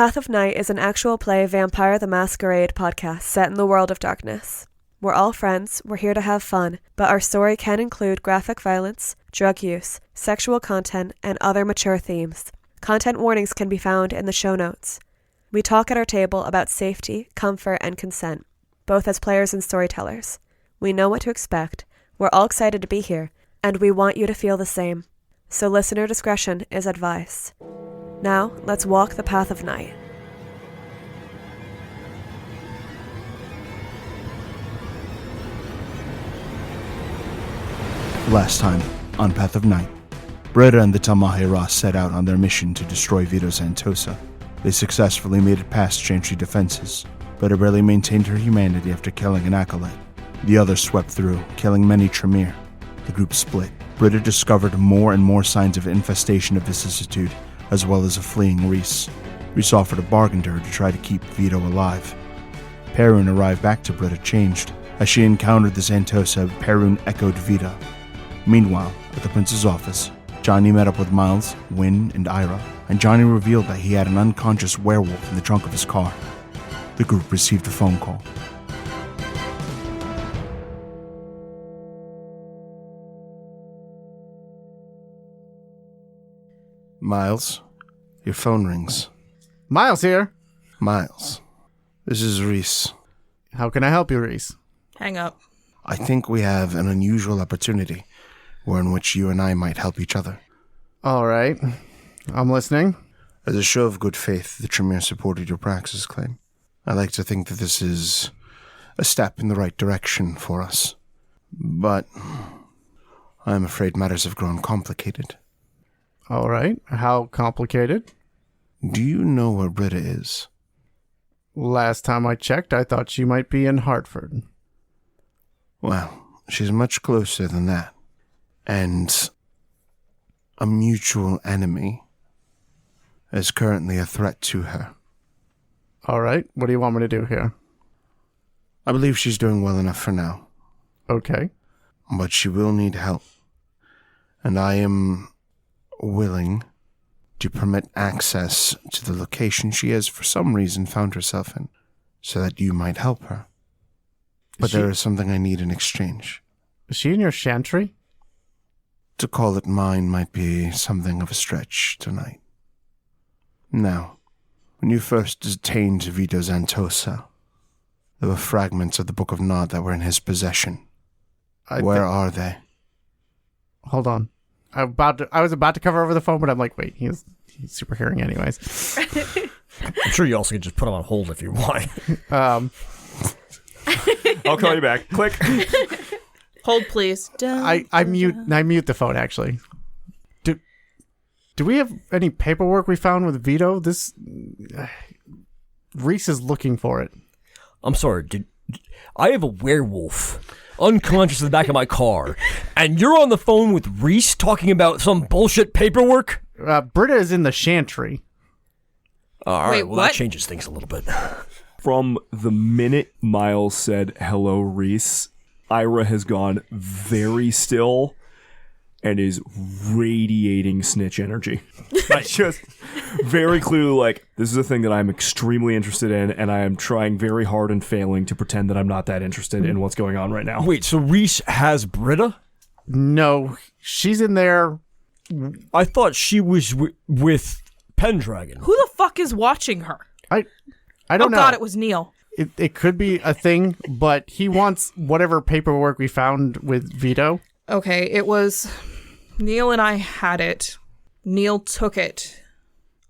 Path of Night is an actual play Vampire the Masquerade podcast set in the world of darkness. We're all friends, we're here to have fun, but our story can include graphic violence, drug use, sexual content, and other mature themes. Content warnings can be found in the show notes. We talk at our table about safety, comfort, and consent, both as players and storytellers. We know what to expect, we're all excited to be here, and we want you to feel the same. So listener discretion is advised. Now, let's walk the path of night. Last time, on Path of Night, Britta and the Talmaheira set out on their mission to destroy Vito Zantosa. They successfully made it past chantry defenses. Britta barely maintained her humanity after killing an acolyte. The others swept through, killing many Tremere. The group split. Britta discovered more and more signs of infestation of vicissitude, as well as a fleeing Reese. Reese offered a bargain to her to try to keep Vito alive. Perun arrived back to Britta changed. As she encountered the Zantosa, Perun echoed Vita. Meanwhile, at the prince's office, Johnny met up with Miles, Wynn, and Ira, and Johnny revealed that he had an unconscious werewolf in the trunk of his car. The group received a phone call. Miles, your phone rings. Miles here. Miles, this is Reese. How can I help you, Reese? Hang up. I think we have an unusual opportunity, in which you and I might help each other. All right. I'm listening. As a show of good faith, the Tremere supported your praxis claim. I like to think that this is a step in the right direction for us. But I'm afraid matters have grown complicated. All right. How complicated? Do you know where Britta is? Last time I checked, I thought she might be in Hartford. Well, she's much closer than that. And a mutual enemy is currently a threat to her. All right. What do you want me to do here? I believe she's doing well enough for now. Okay. But she will need help. And I am willing to permit access to the location she has for some reason found herself in, so that you might help her. But there is something I need in exchange. Is she in your chantry? To call it mine might be something of a stretch tonight. Now, when you first detained Vito Zantosa, there were fragments of the Book of Nod that were in his possession. Where are they? Hold on. I was about to cover over the phone, but I'm like, wait, he's super hearing anyways. I'm sure you also can just put him on hold if you want. I'll call you back. Click. Hold, please. I mute the phone, actually. Do we have any paperwork we found with Vito? This Reese is looking for it. I'm sorry, I have a werewolf unconscious in the back of my car, and you're on the phone with Reese talking about some bullshit paperwork? Britta is in the chantry. All right, Wait, well, what? that changes things a little bit. From the minute Miles said, "Hello, Reese," Ira has gone very still and is radiating snitch energy. Just very clearly like, this is a thing that I'm extremely interested in, and I am trying very hard and failing to pretend that I'm not that interested in what's going on right now. Wait, so Reese has Britta? No, she's in there. I thought she was with Pendragon. Who the fuck is watching her? I don't know. Oh God, it was Neil. It could be a thing, but he wants whatever paperwork we found with Vito. Okay, it was Neil and I had it. Neil took it.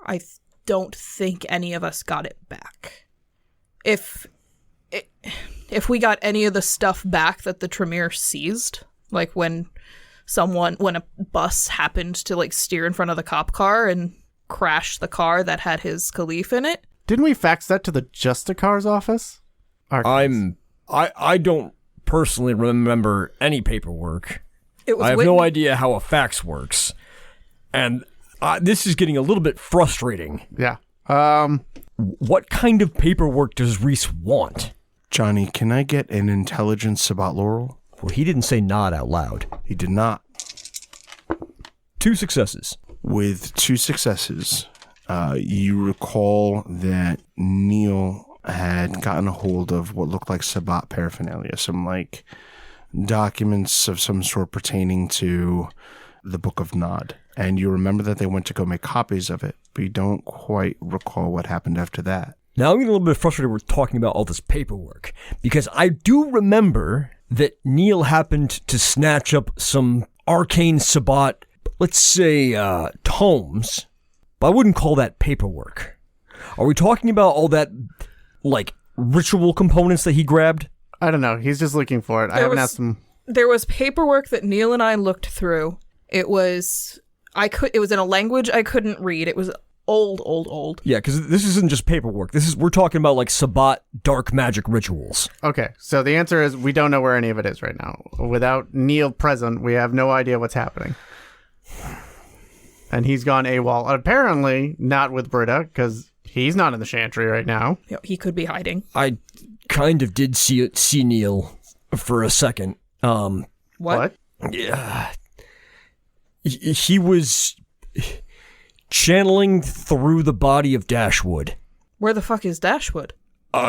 I don't think any of us got it back. If we got any of the stuff back that the Tremere seized, like when a bus happened to like steer in front of the cop car and crash the car that had his Khalif in it. Didn't we fax that to the Justicar's office? I don't personally remember any paperwork. I have Wynn. no idea how a fax works. And this is getting a little bit frustrating. Yeah. What kind of paperwork does Reese want? Johnny, can I get an intelligence about Laurel? Well, he didn't say nod out loud. He did not. 2 successes. With 2 successes, You recall that Neil had gotten a hold of what looked like Sabbat paraphernalia, some like documents of some sort pertaining to the Book of Nod. And you remember that they went to go make copies of it, but you don't quite recall what happened after that. Now I'm getting a little bit frustrated we're talking about all this paperwork, because I do remember that Neil happened to snatch up some arcane Sabbat, let's say, tomes, but I wouldn't call that paperwork. Are we talking about all that, like, ritual components that he grabbed? I don't know. He's just looking for it. I haven't asked him. There was paperwork that Neil and I looked through. It was in a language I couldn't read. It was old. Yeah, because this isn't just paperwork. We're talking about like Sabbat dark magic rituals. Okay, so the answer is we don't know where any of it is right now. Without Neil present, we have no idea what's happening. And he's gone AWOL. Apparently not with Britta, because he's not in the chantry right now. He could be hiding. I kind of did see Neil for a second. What? Yeah. He was channeling through the body of Dashwood. Where the fuck is Dashwood?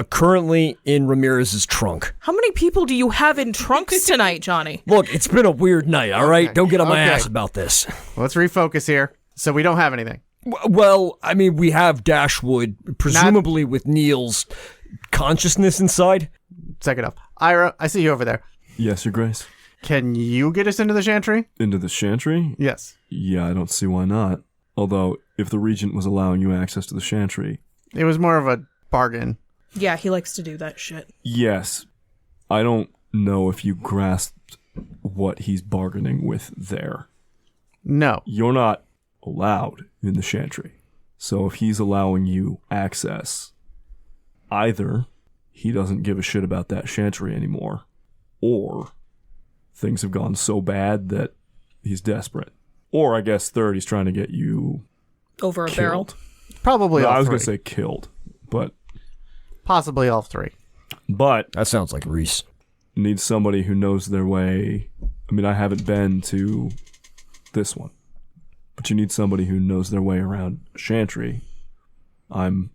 Currently in Ramirez's trunk. How many people do you have in trunks tonight, Johnny? Look, it's been a weird night, all right? Okay. Don't get on my ass about this. Let's refocus here. So we don't have anything. Well, I mean, we have Dashwood, presumably with Neil's consciousness inside. Second up. Ira, I see you over there. Yes, Your Grace. Can you get us into the chantry? Into the chantry? Yes. Yeah, I don't see why not. Although, if the regent was allowing you access to the chantry... It was more of a bargain. Yeah, he likes to do that shit. Yes. I don't know if you grasped what he's bargaining with there. No. You're not allowed in the chantry. So if he's allowing you access, either he doesn't give a shit about that chantry anymore, or things have gone so bad that he's desperate. Or I guess third, he's trying to get you over a killed. barrel. Probably No, all I was three. going to say killed, but Possibly all three. That sounds like Reese. Needs somebody who knows their way. I mean, I haven't been to this one, but you need somebody who knows their way around chantry. I'm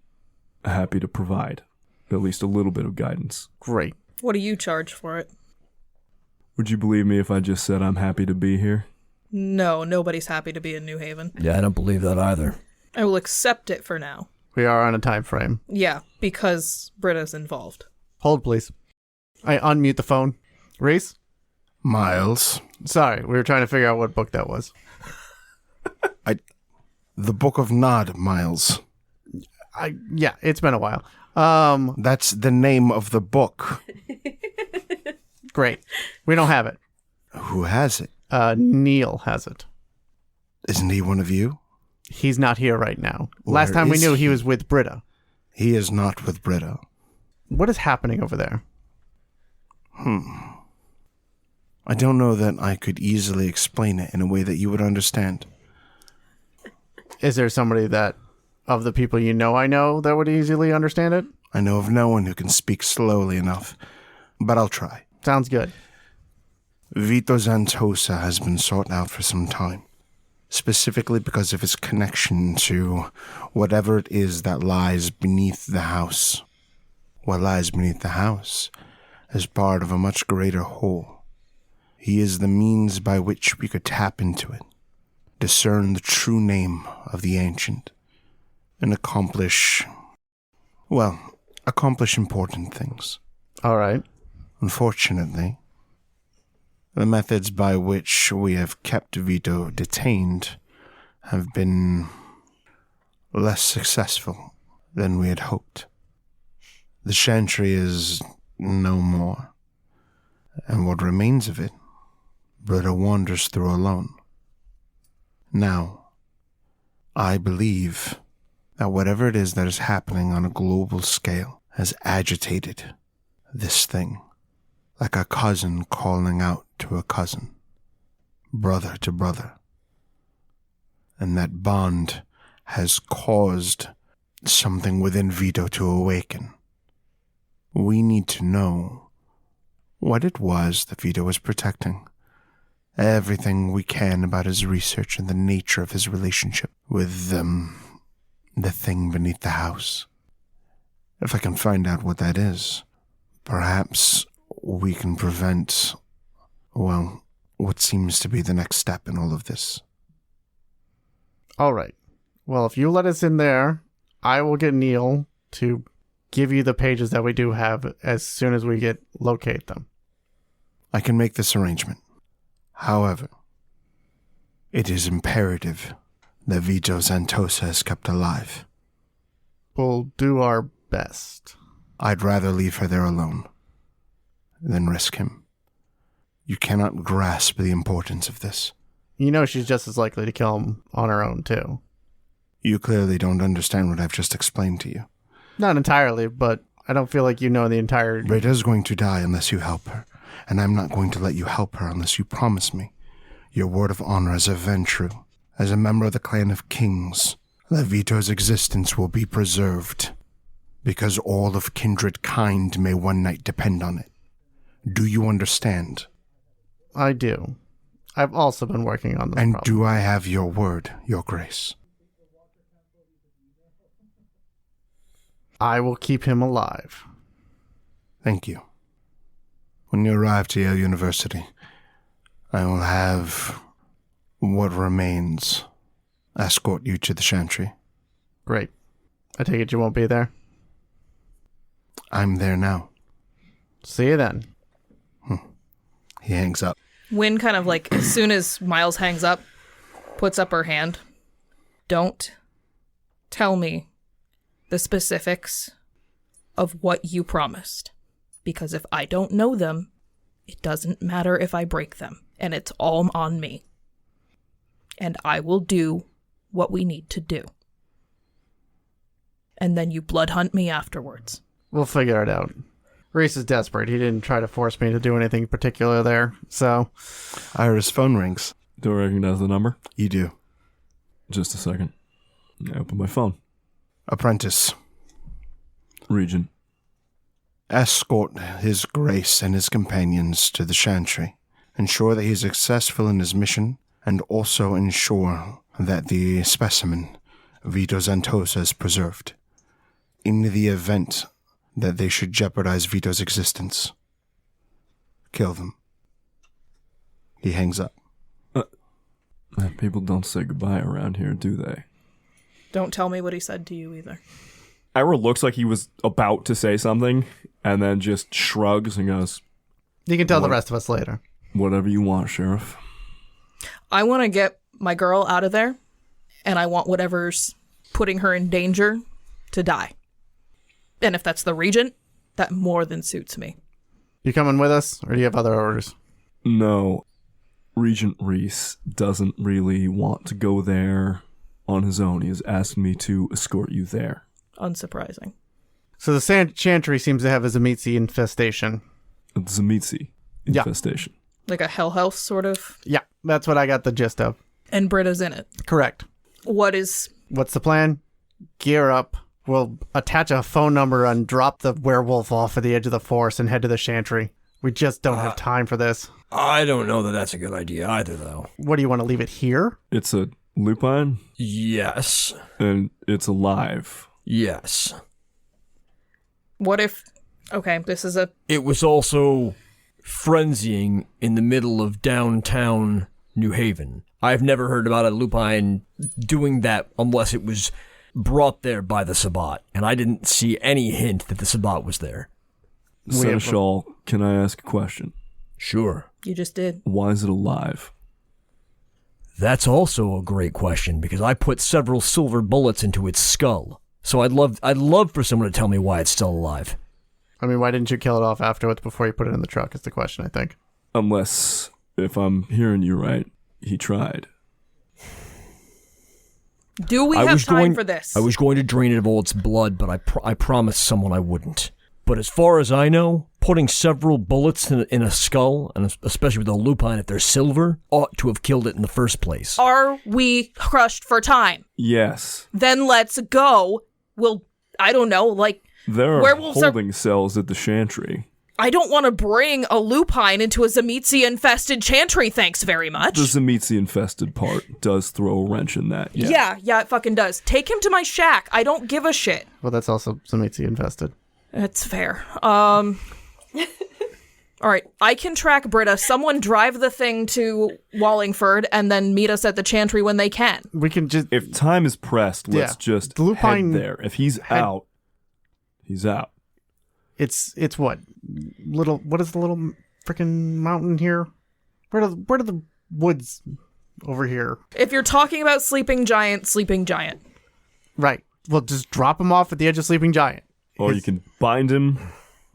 happy to provide at least a little bit of guidance. Great. What do you charge for it? Would you believe me if I just said I'm happy to be here? No, nobody's happy to be in New Haven. Yeah, I don't believe that either. I will accept it for now. We are on a time frame. Yeah, because Britta's involved. Hold, please. I unmute the phone. Reese? Miles, Sorry, we were trying to figure out what book that was. the Book of Nod, Miles. Yeah, it's been a while. That's the name of the book. Great. We don't have it. Who has it? Neil has it. Isn't he one of you? He's not here right now. Where Last time we is knew he he? was with Britta. He is not with Britta. What is happening over there? I don't know that I could easily explain it in a way that you would understand. Is there somebody that, of the people you know I know, that would easily understand it? I know of no one who can speak slowly enough, but I'll try. Sounds good. Vito Zantosa has been sought out for some time, specifically because of his connection to whatever it is that lies beneath the house. What lies beneath the house is part of a much greater whole. He is the means by which we could tap into it, discern the true name of the ancient, and accomplish important things. All right. Unfortunately, the methods by which we have kept Vito detained have been less successful than we had hoped. The chantry is no more, and what remains of it, Britta wanders through alone. Now, I believe that whatever it is that is happening on a global scale has agitated this thing, like a cousin calling out to a cousin, brother to brother. And that bond has caused something within Vito to awaken. We need to know what it was that Vito was protecting. Everything we can about his research and the nature of his relationship with the thing beneath the house. If I can find out what that is, perhaps we can prevent, well, what seems to be the next step in all of this. All right. Well, if you let us in there, I will get Neil to give you the pages that we do have as soon as we locate them. I can make this arrangement. However, it is imperative that Vito Zantosa is kept alive. We'll do our best. I'd rather leave her there alone than risk him. You cannot grasp the importance of this. You know she's just as likely to kill him on her own, too. You clearly don't understand what I've just explained to you. Not entirely, but I don't feel like you know the entire... Britta is going to die unless you help her, and I'm not going to let you help her unless you promise me your word of honor as a Ventru, as a member of the clan of kings, that Vito's existence will be preserved, because all of kindred kind may one night depend on it. Do you understand? I do. I've also been working on this And problem. do I have your word, your grace? I will keep him alive. Thank you. When you arrive to Yale University, I will have what remains escort you to the chantry. Great. I take it you won't be there? I'm there now. See you then. He hangs up. Wynn kind of like, as soon as Miles hangs up, puts up her hand. Don't tell me the specifics of what you promised. Because if I don't know them, it doesn't matter if I break them. And it's all on me. And I will do what we need to do. And then you blood hunt me afterwards. We'll figure it out. Reese is desperate. He didn't try to force me to do anything particular there, so... Ira's phone rings. Do I recognize the number? You do. Just a second. I open my phone. Apprentice. Regent. Escort his grace and his companions to the chantry. Ensure that he is successful in his mission, and also ensure that the specimen, Vito Zantosa, is preserved. In the event that they should jeopardize Vito's existence, kill them. He hangs up. People don't say goodbye around here, do they? Don't tell me what he said to you either. Ira looks like he was about to say something, and then just shrugs and goes, You can tell the rest of us later. whatever you want, Sheriff. I want to get my girl out of there, and I want whatever's putting her in danger to die. And if that's the Regent, that more than suits me. You coming with us, or do you have other orders? No, Regent Reese doesn't really want to go there on his own. He has asked me to escort you there. Unsurprising. So the chantry seems to have a Zamitzi infestation. Zamitzi infestation. Like a hell house, sort of. Yeah, that's what I got the gist of. And Britta's in it. Correct. What's the plan? Gear up. We'll attach a phone number and drop the werewolf off at the edge of the forest and head to the chantry. We just don't have time for this. I don't know that that's a good idea either, though. What, do you want to leave it here? It's a lupine, Yes. and it's alive. Yes. What if... Okay, this is a... It was also frenzying in the middle of downtown New Haven. I've never heard about a lupine doing that unless it was brought there by the Sabbat, and I didn't see any hint that the Sabbat was there. Seneschal, can I ask a question? Sure. You just did. Why is it alive? That's also a great question, because I put several silver bullets into its skull. So I'd love for someone to tell me why it's still alive. I mean, why didn't you kill it off afterwards before you put it in the truck is the question, I think. Unless, if I'm hearing you right, he tried. Do we have time for this? I was going to drain it of all its blood, but I promised someone I wouldn't. But as far as I know, putting several bullets in a skull, and especially with a lupine if they're silver, ought to have killed it in the first place. Are we crushed for time? Yes. Then let's go. I don't know, like... There are werewolves holding cells at the chantry. I don't want to bring a lupine into a Tzimisce-infested chantry, thanks very much. The Tzimisce-infested part does throw a wrench in that. Yeah, it fucking does. Take him to my shack. I don't give a shit. Well, that's also Tzimisce-infested. That's fair. All right, I can track Britta. Someone drive the thing to Wallingford and then meet us at the chantry when they can. We can just... If time is pressed, let's just head there. If he's out, he's out. It's what? What is the little freaking mountain here? Where are the woods over here? If you're talking about Sleeping Giant. Right. Well, just drop him off at the edge of Sleeping Giant. Or you can bind him,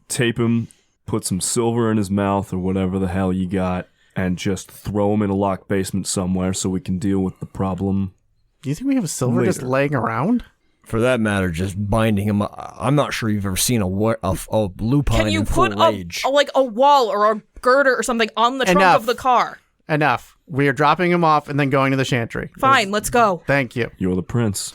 tape him, put some silver in his mouth or whatever the hell you got, and just throw him in a locked basement somewhere so we can deal with the problem. Do you think we have silver just laying around? For that matter, just binding him. I'm not sure you've ever seen a lupine Can you in put full rage. a wall or a girder or something on the trunk of the car? Enough. We are dropping him off and then going to the chantry. Fine, let's go. Thank you. You're the prince.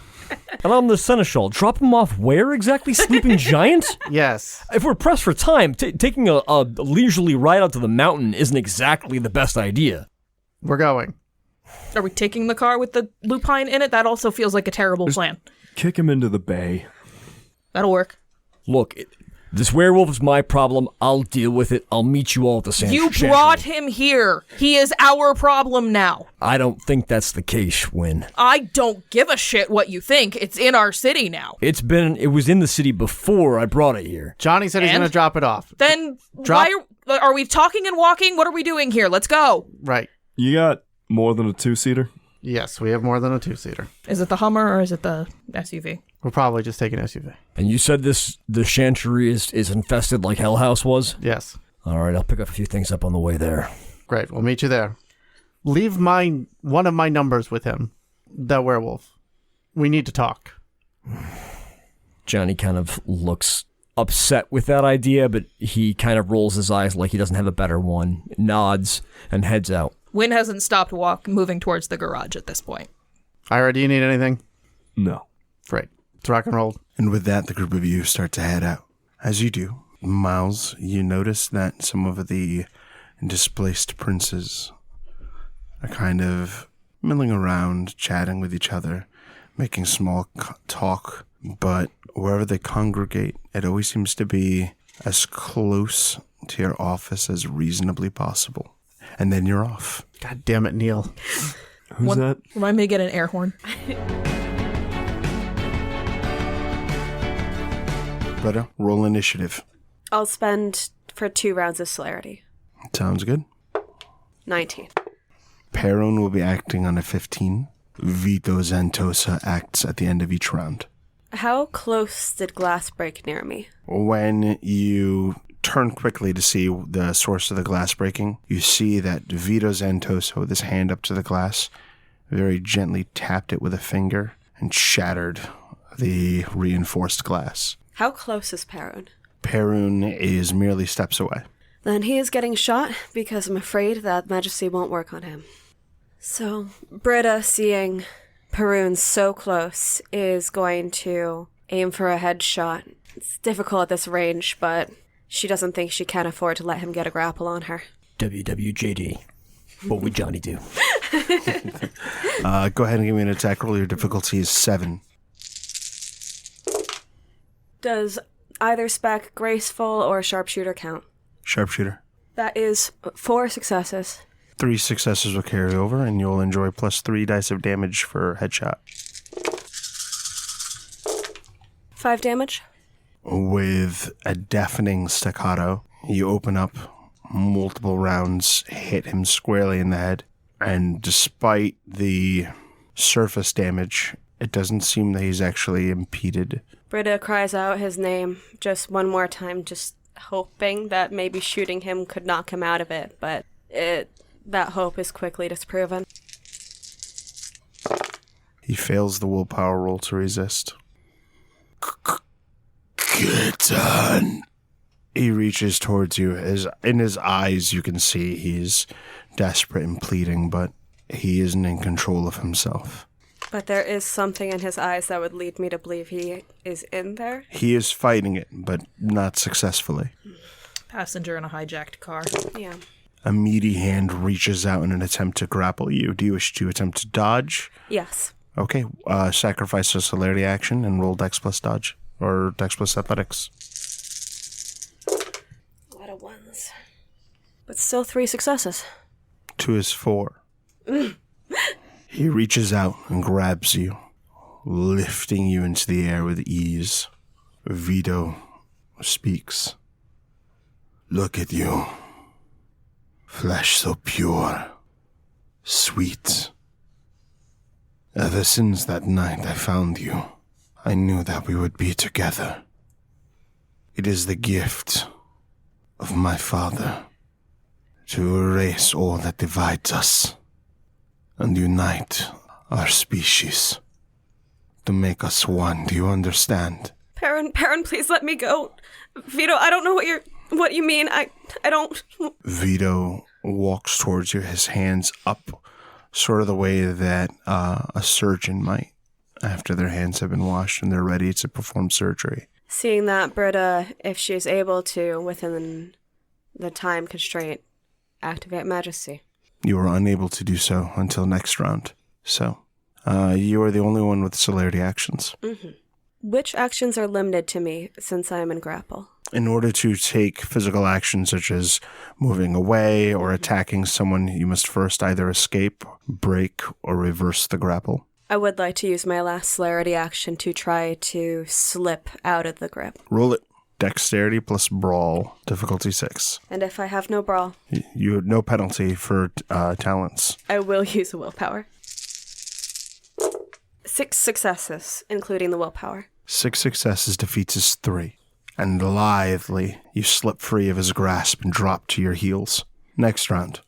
And I'm the seneschal. Drop him off where exactly? Sleeping Giant? Yes. If we're pressed for time, taking a leisurely ride out to the mountain isn't exactly the best idea. We're going. Are we taking the car with the lupine in it? That also feels like a terrible plan. Kick him into the bay. That'll work. Look, this werewolf is my problem. I'll deal with it. I'll meet you all at the chantry. You brought him here. He is our problem now. I don't think that's the case, Wynn. I don't give a shit what you think. It's in our city now. It was in the city before I brought it here. Johnny said he's going to drop it off. Then why are we talking and walking? What are we doing here? Let's go. Right. You got more than a 2-seater? Yes, we have more than a 2-seater. Is it the Hummer or is it the SUV? We'll probably just take an SUV. And you said the chantry is infested like Hell House was? Yes. All right, I'll pick up a few things up on the way there. Great, we'll meet you there. Leave one of my numbers with him, the werewolf. We need to talk. Johnny kind of looks upset with that idea, but he kind of rolls his eyes like he doesn't have a better one, nods, and heads out. Wynn hasn't stopped moving towards the garage at this point. Ira, do you need anything? No. Great. Let's rock and roll. And with that, the group of you start to head out. As you do, Miles, you notice that some of the displaced princes are kind of milling around, chatting with each other, making small talk, but wherever they congregate, it always seems to be as close to your office as reasonably possible. And then you're off. God damn it, Neil. Who's that? Remind me to get an air horn. Britta, roll initiative. I'll spend for 2 rounds of celerity. Sounds good. 19. Perron will be acting on a 15. Vito Zantosa acts at the end of each round. How close did glass break near me? When you turn quickly to see the source of the glass breaking, you see that Vito Zantosa, with his hand up to the glass, very gently tapped it with a finger and shattered the reinforced glass. How close is Perron? Perron is merely steps away. Then he is getting shot because I'm afraid that Majesty won't work on him. So, Britta, seeing Perron so close, is going to aim for a headshot. It's difficult at this range, but she doesn't think she can afford to let him get a grapple on her. WWJD. What would Johnny do? Go ahead and give me an attack roll. Your difficulty is 7. Does either spec graceful or sharpshooter count? Sharpshooter. That is 4 successes. 3 successes will carry over, and you'll enjoy plus 3 dice of damage for headshot. 5 damage. With a deafening staccato, you open up, multiple rounds hit him squarely in the head, and despite the surface damage, it doesn't seem that he's actually impeded. Britta cries out his name just one more time, just hoping that maybe shooting him could knock him out of it, but that hope is quickly disproven. He fails the willpower roll to resist. Get done. He reaches towards you. In his eyes, you can see he's desperate and pleading, but he isn't in control of himself. But there is something in his eyes that would lead me to believe he is in there. He is fighting it, but not successfully. Passenger in a hijacked car. Yeah. A meaty hand reaches out in an attempt to grapple you. Do you wish to attempt to dodge? Yes. Okay, sacrifice a celerity action and roll Dex plus dodge, or Dex plus athletics. A lot of ones. But still 3 successes. 2 is 4. He reaches out and grabs you, lifting you into the air with ease. Vito speaks. Look at you. Flesh so pure, sweet. Ever since that night I found you, I knew that we would be together. It is the gift of my father to erase all that divides us and unite our species, to make us one. Do you understand? Perrin, please let me go. Vito, I don't know what you mean. I don't. Vito walks towards you, his hands up, sort of the way that a surgeon might after their hands have been washed and they're ready to perform surgery. Seeing that, Britta, if she's able to, within the time constraint, activate Majesty. You are unable to do so until next round. So, you are the only one with celerity actions. Mm-hmm. Which actions are limited to me since I am in grapple? In order to take physical actions such as moving away or attacking someone, you must first either escape, break, or reverse the grapple. I would like to use my last celerity action to try to slip out of the grip. Roll it. Dexterity plus brawl, difficulty 6. And if I have no brawl? You have no penalty for talents. I will use a willpower. 6 successes, including the willpower. 6 successes defeats his 3. And lithely, you slip free of his grasp and drop to your heels. Next round.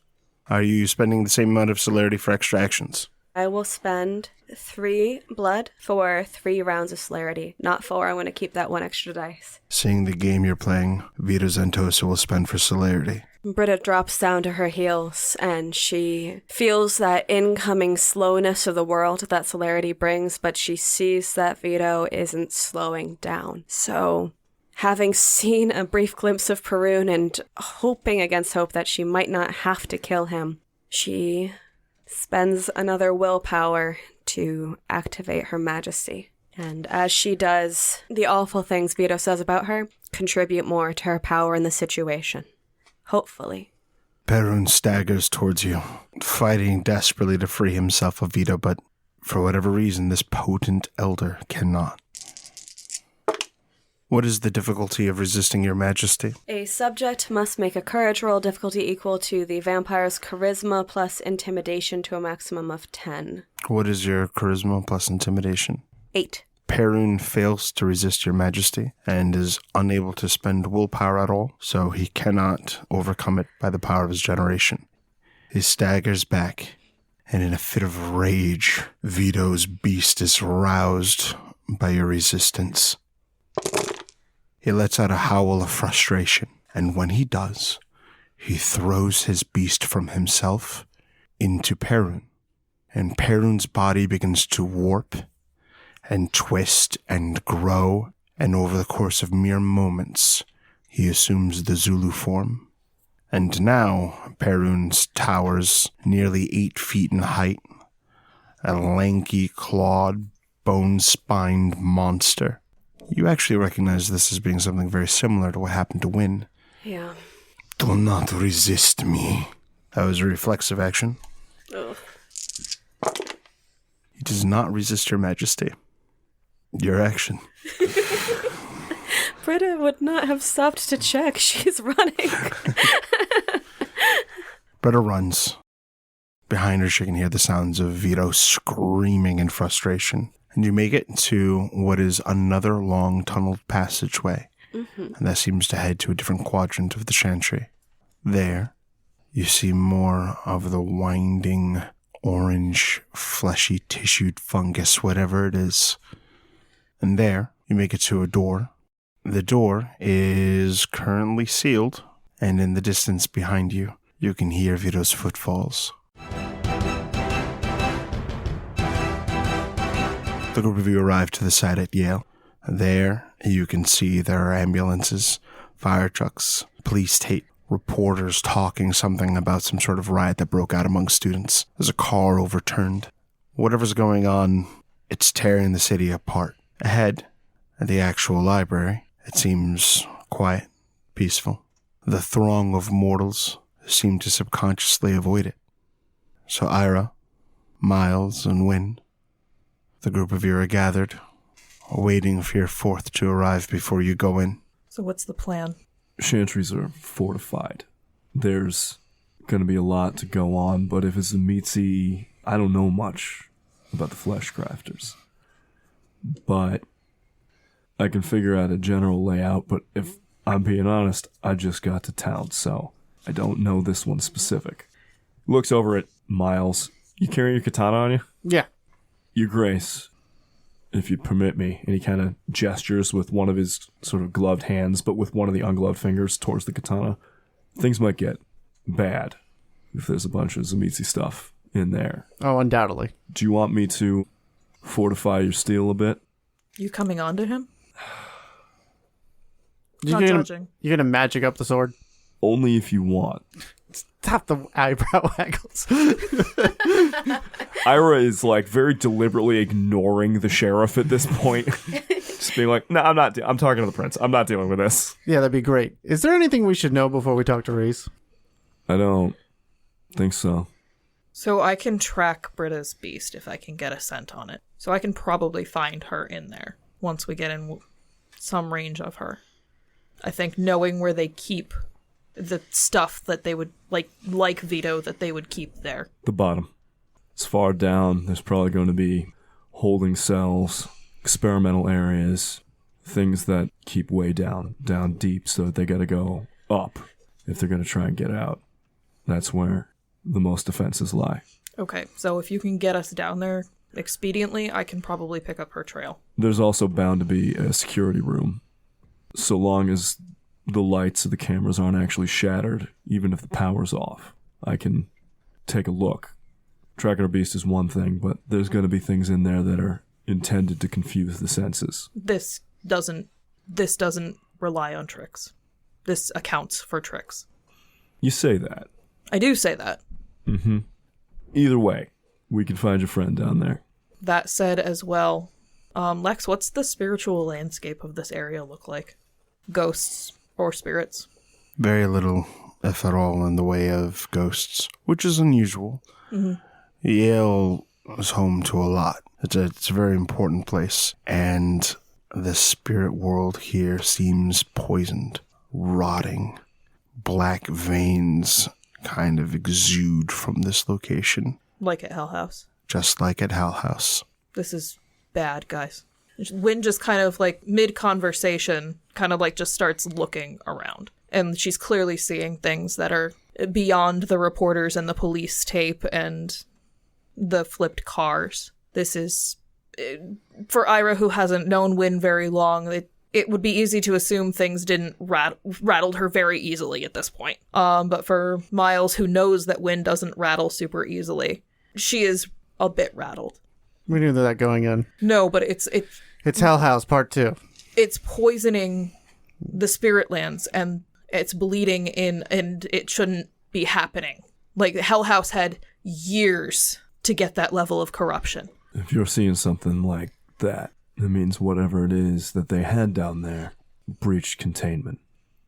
Are you spending the same amount of celerity for extra actions? I will spend 3 blood for 3 rounds of celerity. Not 4, I want to keep that 1 extra dice. Seeing the game you're playing, Vito Zantosa will spend for celerity. Britta drops down to her heels, and she feels that incoming slowness of the world that celerity brings, but she sees that Vito isn't slowing down. So, having seen a brief glimpse of Perun and hoping against hope that she might not have to kill him, she spends another willpower to activate her majesty. And as she does, the awful things Vito says about her contribute more to her power in the situation. Hopefully. Perun staggers towards you, fighting desperately to free himself of Vito, but for whatever reason, this potent elder cannot. What is the difficulty of resisting your majesty? A subject must make a courage roll, difficulty equal to the vampire's charisma plus intimidation to a maximum of 10. What is your charisma plus intimidation? 8. Perun fails to resist your majesty and is unable to spend willpower at all, so he cannot overcome it by the power of his generation. He staggers back, and in a fit of rage, Vito's beast is roused by your resistance. He lets out a howl of frustration, and when he does, he throws his beast from himself into Perun, and Perun's body begins to warp and twist and grow, and over the course of mere moments, he assumes the Zulu form. And now, Perun towers nearly 8 feet in height, a lanky, clawed, bone-spined monster. You actually recognize this as being something very similar to what happened to Wynn. Yeah. Do not resist me. That was a reflexive action. Ugh. He does not resist your majesty. Your action. Britta would not have stopped to check. She's running. Britta runs. Behind her, she can hear the sounds of Vito screaming in frustration. And you make it to what is another long tunneled passageway. Mm-hmm. And that seems to head to a different quadrant of the chantry. There, you see more of the winding, orange, fleshy, tissued fungus, whatever it is. And there, you make it to a door. The door is currently sealed, and in the distance behind you, you can hear Vito's footfalls. The group of you arrive to the site at Yale. There, you can see there are ambulances Fire trucks, police tape, reporters talking something about some sort of riot that broke out among students. There's a car overturned. Whatever's going on, it's tearing the city apart. Ahead, at the actual library, it seems quiet, peaceful. The throng of mortals seem to subconsciously avoid it. So Ira, Miles, and Wynn, the group of you are gathered, waiting for your fourth to arrive before you go in. So what's the plan? Chantries are fortified. There's going to be a lot to go on, but if it's a meatsy, I don't know much about the flesh crafters. But I can figure out a general layout, but if I'm being honest, I just got to town, so I don't know this one specific. Looks over at Miles. You carry your katana on you? Yeah. Your Grace, if you'd permit me. And he kind of gestures with one of his sort of gloved hands, but with one of the ungloved fingers towards the katana. Things might get bad if there's a bunch of Zamitsi stuff in there. Oh, undoubtedly. Do you want me to fortify your steel a bit? You coming on to him? You're Not gonna, judging. you're gonna magic up the sword? Only if you want. Stop the eyebrow waggles. Ira is like very deliberately ignoring the sheriff at this point. Just being like, no, I'm not. I'm talking to the prince. I'm not dealing with this. Yeah, that'd be great. Is there anything we should know before we talk to Reese? I don't think so. So I can track Britta's beast if I can get a scent on it. So I can probably find her in there once we get in some range of her. I think knowing where they keep the stuff that they would, like Vito, that they would keep there. The bottom. It's far down. There's probably going to be holding cells, experimental areas, things that keep way down deep, so that they got to go up if they're going to try and get out. That's where the most defenses lie. Okay, so if you can get us down there expediently, I can probably pick up her trail. There's also bound to be a security room. So long as the lights of the cameras aren't actually shattered, even if the power's off, I can take a look. Tracking a beast is one thing, but there's going to be things in there that are intended to confuse the senses. This doesn't rely on tricks. This accounts for tricks. You say that. I do say that. Mm-hmm. Either way, we can find your friend down there. That said as well, Lex, what's the spiritual landscape of this area look like? Ghosts or spirits? Very little, if at all, in the way of ghosts, which is unusual. Mm-hmm. Yale is home to a lot. It's a very important place, and the spirit world here seems poisoned, rotting. Black veins kind of exude from this location. Like at Hell House. Just like at Hell House. This is bad, guys. Wynn just kind of like mid-conversation kind of like just starts looking around. And she's clearly seeing things that are beyond the reporters and the police tape and the flipped cars. This is, for Ira, who hasn't known Wynn very long, it would be easy to assume things didn't rattled her very easily at this point. But for Miles, who knows that Wynn doesn't rattle super easily, she is a bit rattled. We knew that going in. No, but it's Hell House Part 2. It's poisoning the spirit lands, and it's bleeding in, and it shouldn't be happening. Like, Hell House had years to get that level of corruption. If you're seeing something like that, it means whatever it is that they had down there breached containment.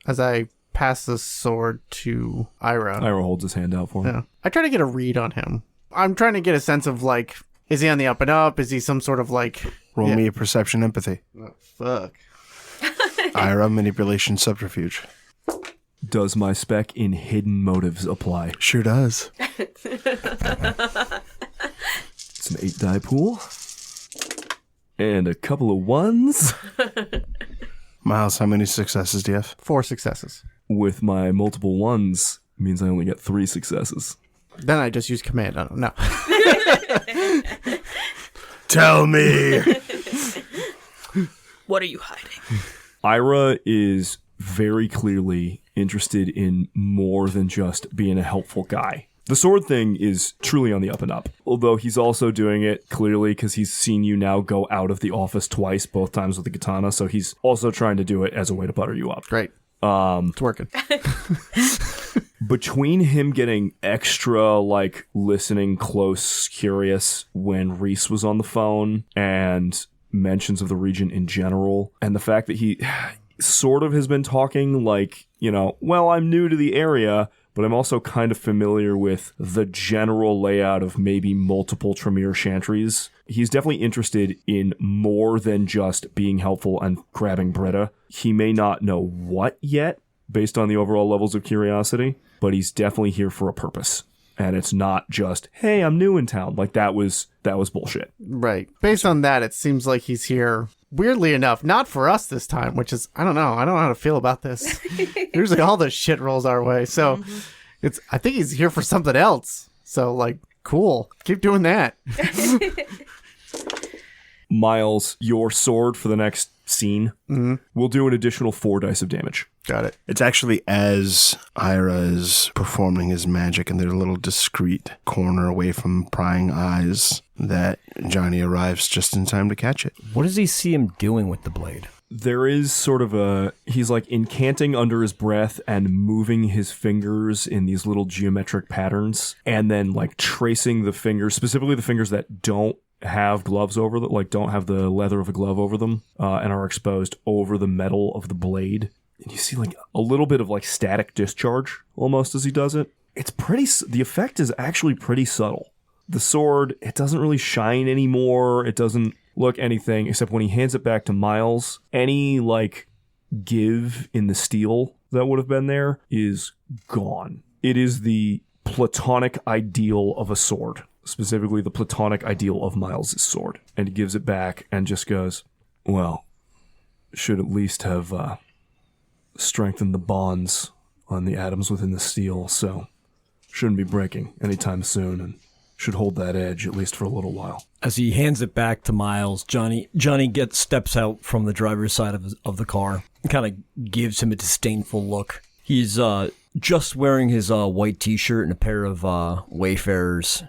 As I pass the sword to Ira. Ira holds his hand out for him. Yeah. I try to get a read on him. I'm trying to get a sense of, like, is he on the up and up? Is he some sort of, like... Roll me a perception empathy. Oh, fuck. Ira, manipulation, subterfuge. Does my spec in hidden motives apply? Sure does. It's an 8-die pool. And a couple of ones. Miles, how many successes do you have? 4 successes. With my multiple ones, means I only get 3 successes. Then I just use command on him. No. Tell me! What are you hiding? Ira is very clearly interested in more than just being a helpful guy. The sword thing is truly on the up and up, although he's also doing it clearly because he's seen you now go out of the office twice, both times with the katana, so he's also trying to do it as a way to butter you up. Great. It's working. Between him getting extra, like, listening close, curious when Reese was on the phone and mentions of the region in general, and the fact that he sort of has been talking like, well, I'm new to the area, but I'm also kind of familiar with the general layout of maybe multiple Tremere chantries. He's definitely interested in more than just being helpful and grabbing Britta. He may not know what yet, based on the overall levels of curiosity, but he's definitely here for a purpose. And it's not just, hey, I'm new in town. Like, that was bullshit. Right. Based on that, it seems like he's here, weirdly enough, not for us this time, which is, I don't know how to feel about this. Usually all this shit rolls our way. So I think he's here for something else. So, like, cool. Keep doing that. Miles, your sword for the next scene will do an additional 4 dice of damage. Got it. It's actually as Ira is performing his magic in their little discreet corner away from prying eyes that Johnny arrives just in time to catch it. What does he see him doing with the blade? There is sort of he's like incanting under his breath and moving his fingers in these little geometric patterns, and then like tracing the fingers, specifically the fingers that don't have gloves over them, like don't have the leather of a glove over them, and are exposed over the metal of the blade. And you see like a little bit of like static discharge almost as he does it. The effect is actually pretty subtle. The sword, it doesn't really shine anymore. It doesn't look anything, except when he hands it back to Miles, any like give in the steel that would have been there is gone. It is the platonic ideal of a sword, specifically the platonic ideal of Miles' sword. And he gives it back and just goes, well, should at least have strengthened the bonds on the atoms within the steel, so shouldn't be breaking anytime soon, and should hold that edge at least for a little while. As he hands it back to Miles, Johnny steps out from the driver's side of the car and kind of gives him a disdainful look. He's just wearing his white t-shirt and a pair of Wayfarers.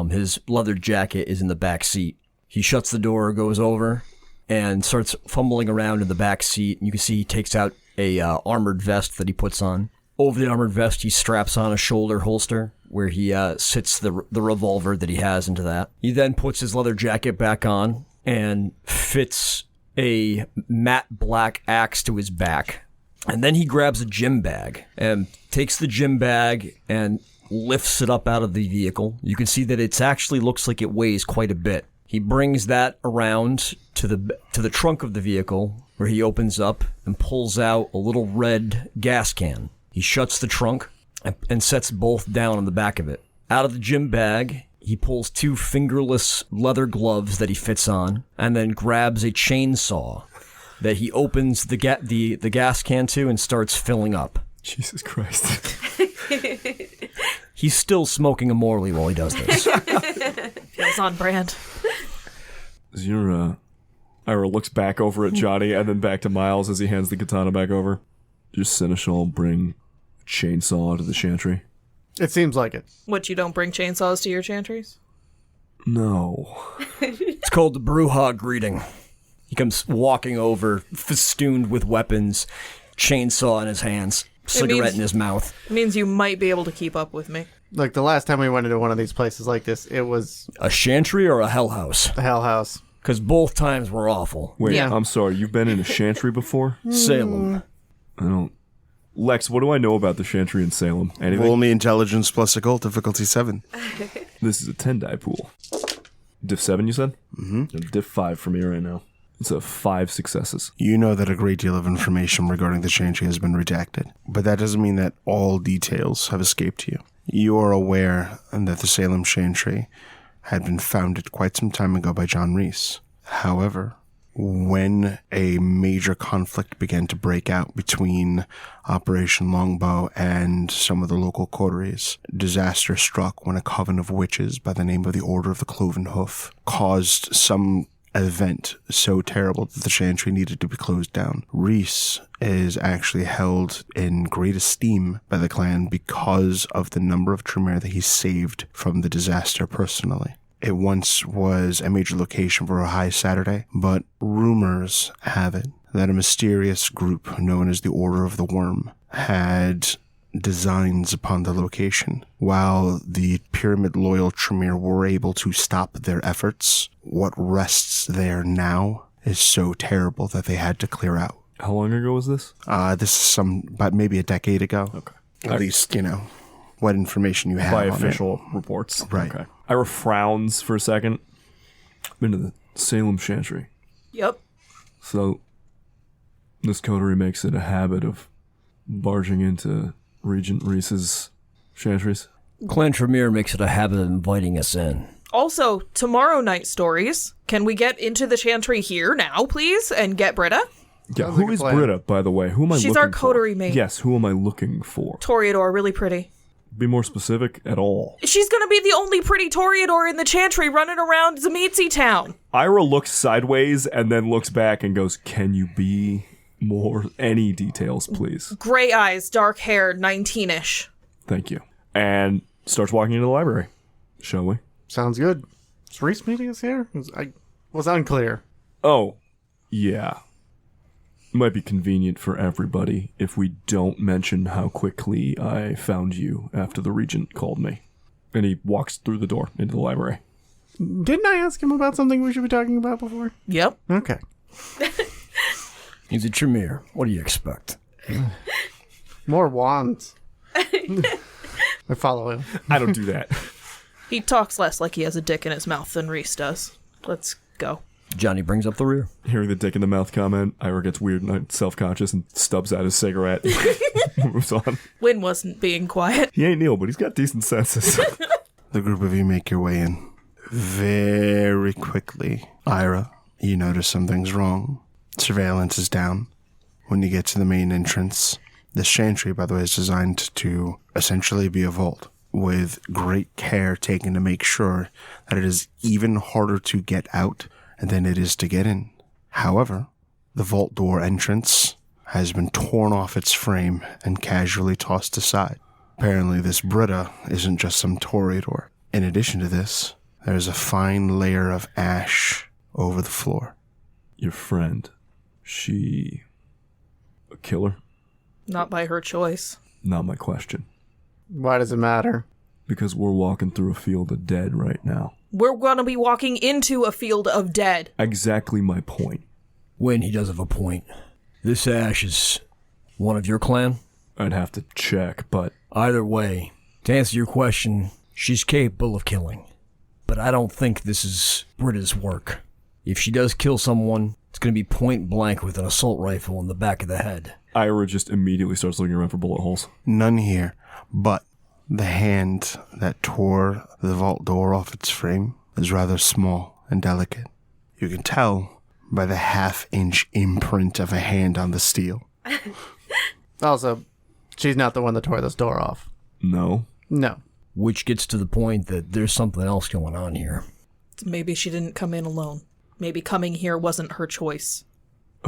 His leather jacket is in the back seat. He shuts the door, goes over, and starts fumbling around in the back seat. And you can see he takes out a armored vest that he puts on. Over the armored vest, he straps on a shoulder holster where he sits the revolver that he has into that. He then puts his leather jacket back on and fits a matte black axe to his back. And then he grabs a gym bag and takes the gym bag and lifts it up out of the vehicle. You can see that it actually looks like it weighs quite a bit. He brings that around to the trunk of the vehicle, where he opens up and pulls out a little red gas can. He shuts the trunk and sets both down on the back of it. Out of the gym bag, he pulls 2 fingerless leather gloves that he fits on, and then grabs a chainsaw that he opens the gas can to and starts filling up. Jesus Christ. He's still smoking a Morley while he does this. Feels on brand. Ira looks back over at Johnny and then back to Miles as he hands the katana back over. Just Seneschal bring a chainsaw to the chantry? It seems like it. What, you don't bring chainsaws to your chantries? No. It's called the Bruja greeting. He comes walking over, festooned with weapons, chainsaw in his hands, cigarette in his mouth. It means you might be able to keep up with me. Like the last time we went into one of these places like this, it was A chantry or a hell house? a hell house. Because both times were awful. Wait, Yeah. I'm sorry, you've been in a chantry before? Salem. I don't... Lex, what do I know about the chantry in Salem? Anything? Roll me intelligence plus occult, difficulty 7. This is a 10-die pool. Diff 7, you said? Mm-hmm. Diff 5 for me right now. It's a 5 successes. You know that a great deal of information regarding the chantry has been redacted, but that doesn't mean that all details have escaped you. You are aware that the Salem chantry had been founded quite some time ago by John Reese. However, when a major conflict began to break out between Operation Longbow and some of the local coteries, disaster struck when a coven of witches by the name of the Order of the Cloven Hoof caused some event so terrible that the chantry needed to be closed down. Reese is actually held in great esteem by the clan because of the number of Tremere that he saved from the disaster personally. It once was a major location for a high Saturday, but rumors have it that a mysterious group known as the Order of the Worm had designs upon the location. While the pyramid-loyal Tremere were able to stop their efforts, what rests there now is so terrible that they had to clear out. How long ago was this? This is about maybe a decade ago. Okay. At least, what information you have By on official reports. Right. Okay. Ira frowns for a second. Been to the Salem chantry. Yep. So, this coterie makes it a habit of barging into Regent Reese's chantries. Clan Tremere makes it a habit of inviting us in. Also, tomorrow night stories. Can we get into the chantry here now, please, and get Britta? Yeah, Sounds like who a is plan. Britta, by the way? Who am I She's looking for? our coterie mate. Yes, who am I looking for? Toreador, really pretty. Be more specific at all. She's gonna be the only pretty Toreador in the chantry running around Zamitzi town. Ira looks sideways and then looks back and goes, "Can you be more? Any details, please?" Gray eyes, dark hair, 19-ish. Thank you. And starts walking into the library. Shall we? Sounds good. Is Reese meeting us here? I was unclear. Oh, yeah. Might be convenient for everybody if we don't mention how quickly I found you after the Regent called me. And he walks through the door into the library. Didn't I ask him about something we should be talking about before? Yep. Okay. He's a Tremere. What do you expect? More wands. I follow him. I don't do that. He talks less like he has a dick in his mouth than Reese does. Let's go. Johnny brings up the rear. Hearing the dick in the mouth comment, Ira gets weird and self-conscious and stubs out his cigarette. Moves on. Wynn wasn't being quiet. He ain't Neil, but he's got decent senses. The group of you make your way in. Very quickly, Ira, you notice something's wrong. Surveillance is down. When you get to the main entrance, this chantry, by the way, is designed to essentially be a vault, with great care taken to make sure that it is even harder to get out than it is to get in. However, the vault door entrance has been torn off its frame and casually tossed aside. Apparently, this Britta isn't just some Toreador. In addition to this, there's a fine layer of ash over the floor. Your friend, she a killer? Not by her choice. Not my question. Why does it matter? Because we're walking through a field of dead right now. We're gonna be walking into a field of dead. Exactly my point. Wynn, he does have a point. This ash is one of your clan? I'd have to check, but Either way, to answer your question, she's capable of killing. But I don't think this is Britta's work. If she does kill someone, it's going to be point blank with an assault rifle in the back of the head. Ira just immediately starts looking around for bullet holes. None here, but the hand that tore the vault door off its frame is rather small and delicate. You can tell by the half-inch imprint of a hand on the steel. Also, she's not the one that tore this door off. No. No. Which gets to the point that there's something else going on here. Maybe she didn't come in alone. Maybe coming here wasn't her choice.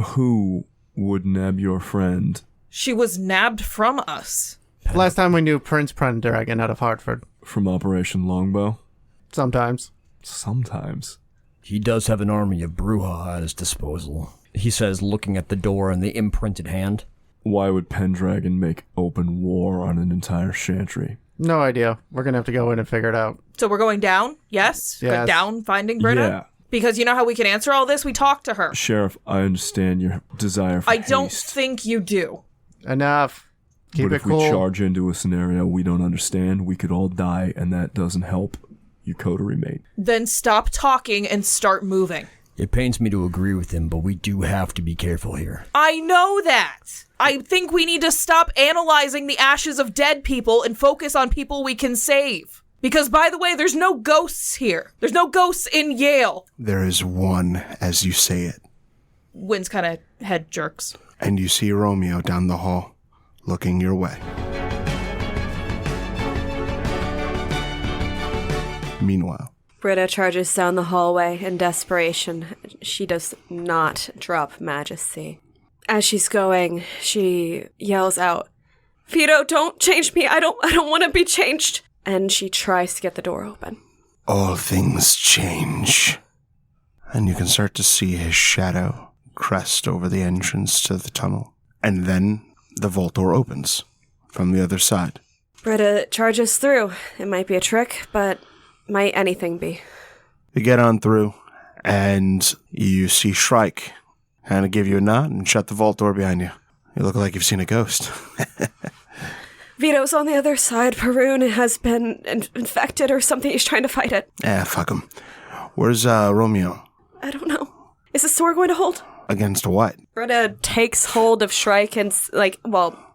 Who would nab your friend? She was nabbed from us. Last time we knew Prince Pendragon out of Hartford. From Operation Longbow? Sometimes. Sometimes. He does have an army of Bruja at his disposal. He says, looking at the door and the imprinted hand. Why would Pendragon make open war on an entire chantry? No idea. We're going to have to go in and figure it out. So we're going down? Yes? Yes. Go down finding Britta? Yeah. Because you know how we can answer all this? We talk to her. Sheriff, I understand your desire for I don't haste, think you do. Enough. Keep but it if cool. we charge into a scenario we don't understand, we could all die, and that doesn't help your coterie mate. Then stop talking and start moving. It pains me to agree with him, but we do have to be careful here. I know that. I think we need to stop analyzing the ashes of dead people and focus on people we can save. Because, by the way, there's no ghosts here. There's no ghosts in Yale. There is one, as you say it. Wynn's kind of head jerks. And you see Romeo down the hall, looking your way. Meanwhile, Britta charges down the hallway in desperation. She does not drop Majesty. As she's going, she yells out, "Vito, don't change me. I don't want to be changed." And she tries to get the door open. all things change. And you can start to see his shadow crest over the entrance to the tunnel. And then the vault door opens from the other side. Britta charges through. It might be a trick, but might anything be. You get on through, and you see Shrike kind of give you a nod and shut the vault door behind you. You look like you've seen a ghost. Vito's on the other side. Perun has been infected or something. He's trying to fight it. Fuck him. Where's Romeo? I don't know. Is the sword going to hold? Against what? Britta takes hold of Shrike and,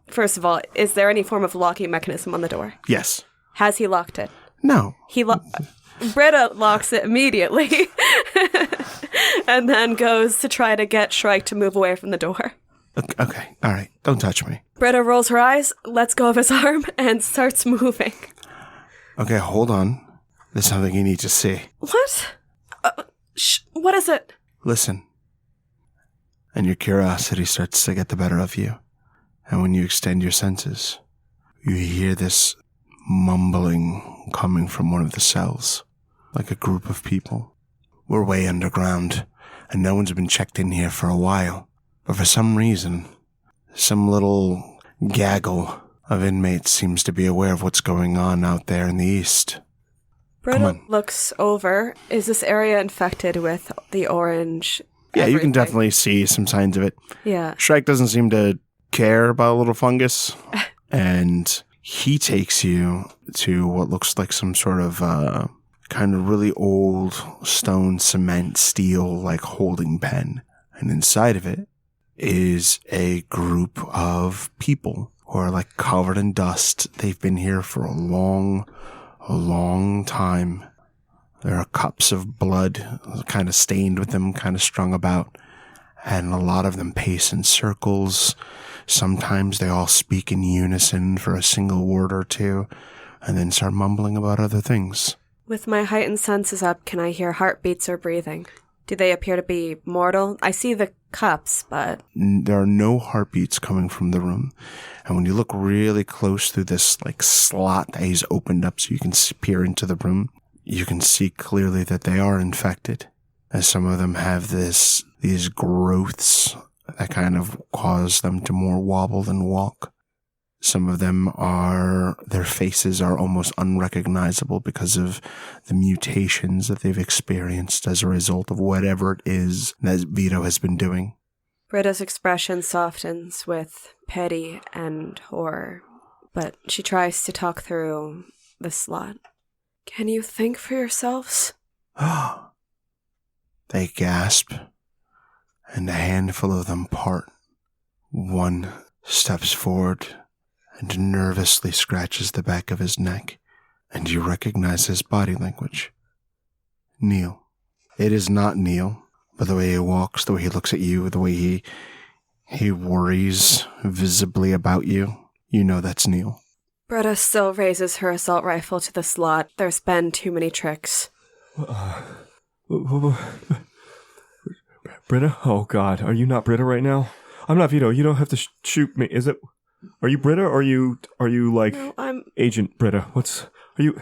first of all, is there any form of locking mechanism on the door? Yes. Has he locked it? No. Britta locks it immediately and then goes to try to get Shrike to move away from the door. Okay, all right. Don't touch me. Britta rolls her eyes, lets go of his arm, and starts moving. Okay, hold on. There's something you need to see. What? What is it? Listen. And your curiosity starts to get the better of you. And when you extend your senses, you hear this mumbling coming from one of the cells, like a group of people. We're way underground, and no one's been checked in here for a while. But for some reason, some little gaggle of inmates seems to be aware of what's going on out there in the east. Britta looks over. Is this area infected with the orange? Yeah, everything? you can definitely see some signs of it. Yeah. Shrike doesn't seem to care about a little fungus, and he takes you to what looks like some sort of kind of really old stone, cement, steel, like holding pen. And inside of it is a group of people who are like covered in dust. They've been here for a long time. There are cups of blood kind of stained with them, kind of strung about. And a lot of them pace in circles. Sometimes they all speak in unison for a single word or two, and then start mumbling about other things. With my heightened senses up, can I hear heartbeats or breathing? Do they appear to be mortal? I see the cups, but... There are no heartbeats coming from the room. And when you look really close through this like slot that he's opened up so you can peer into the room, you can see clearly that they are infected. As some of them have these growths that kind of cause them to more wobble than walk. Some of them their faces are almost unrecognizable because of the mutations that they've experienced as a result of whatever it is that Vito has been doing. Britta's expression softens with pity and horror, but she tries to talk through the slot. Can you think for yourselves? They gasp, and a handful of them part. One steps forward and nervously scratches the back of his neck, and you recognize his body language. Neil. It is not Neil, but the way he walks, the way he looks at you, the way he worries visibly about you, you know that's Neil. Britta still raises her assault rifle to the slot. There's been too many tricks. Britta? Oh, God. Are you not Britta right now? I'm not Vito. You don't have to shoot me. Is it... Are you Britta, or are you like... No, I'm... Agent Britta? Are you...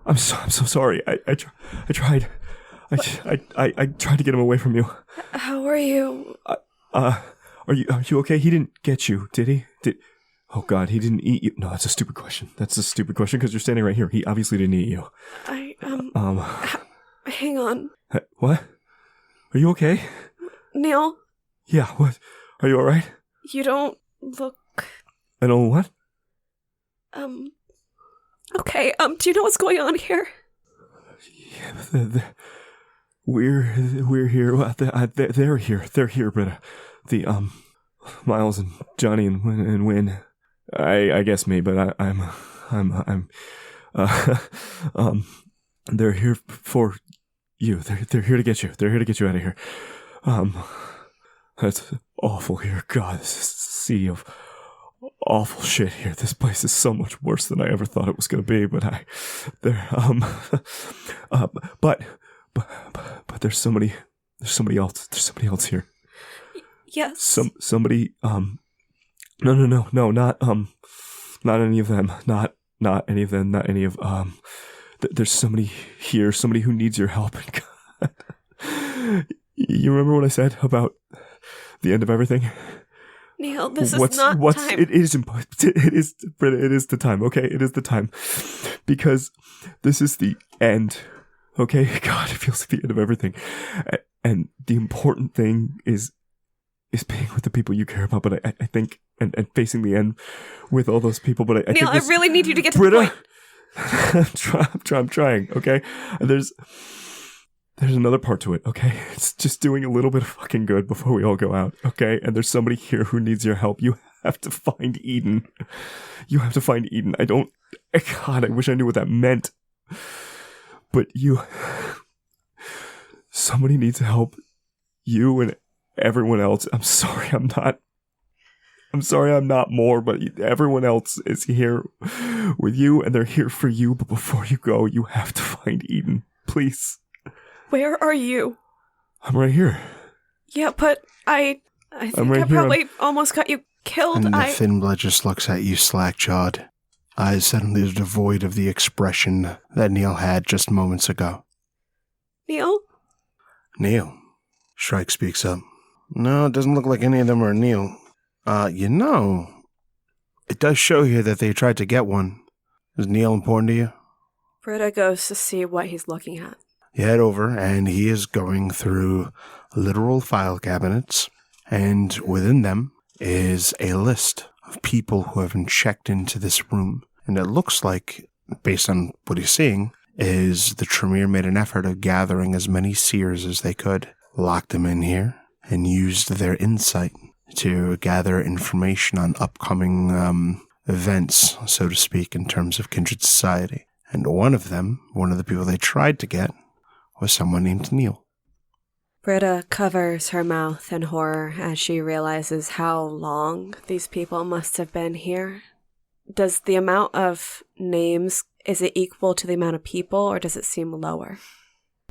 I'm so sorry. I tried... I tried to get him away from you. How are you? Are you okay? He didn't get you, did he? Oh, God, he didn't eat you. No, that's a stupid question. That's a stupid question, because you're standing right here. He obviously didn't eat you. Hang on. What? Are you okay? Neil? Yeah, what? Are you alright? You don't look... I don't what? Okay, do you know what's going on here? Yeah, we're here. They're here. They're here, Britta. The, Miles and Johnny and Wynn. I guess me, but I'm they're here for you. They're here to get you. They're here to get you out of here. That's awful here. God, this is a sea of awful shit here. This place is so much worse than I ever thought it was going to be, but but there's somebody else. There's somebody else here. Yes. Somebody, no, not any of them. Not any of them, not any of, there's somebody here, somebody who needs your help. You remember what I said about the end of everything? Neil, this is not time. It is the time, okay? It is the time. Because this is the end, okay? God, it feels like the end of everything. And the important thing is being with the people you care about, but I think, and facing the end with all those people, but I Neil, think I really need you to get to Britta, the point. I'm trying, okay? And there's another part to it, okay? It's just doing a little bit of fucking good before we all go out, okay? And there's somebody here who needs your help. You have to find Eden. You have to find Eden. God, I wish I knew what that meant. But somebody needs help. You and everyone else. I'm sorry I'm not more, but everyone else is here with you, and they're here for you. But before you go, you have to find Eden. Please. Where are you? I'm right here. Yeah, but I think right I probably almost got you killed. And the thin blood just looks at you slack-jawed, eyes suddenly devoid of the expression that Neil had just moments ago. Neil? Neil. Shrike speaks up. No, it doesn't look like any of them are Neil. It does show here that they tried to get one. Is Neil important to you? Britta goes to see what he's looking at. You head over, and he is going through literal file cabinets, and within them is a list of people who have been checked into this room. And it looks like, based on what he's seeing, is the Tremere made an effort of gathering as many seers as they could, locked them in here, and used their insight to gather information on upcoming events, so to speak, in terms of kindred society. And one of the people they tried to get, was someone named Neil. Britta covers her mouth in horror as she realizes how long these people must have been here. Does the amount of names, is it equal to the amount of people, or does it seem lower?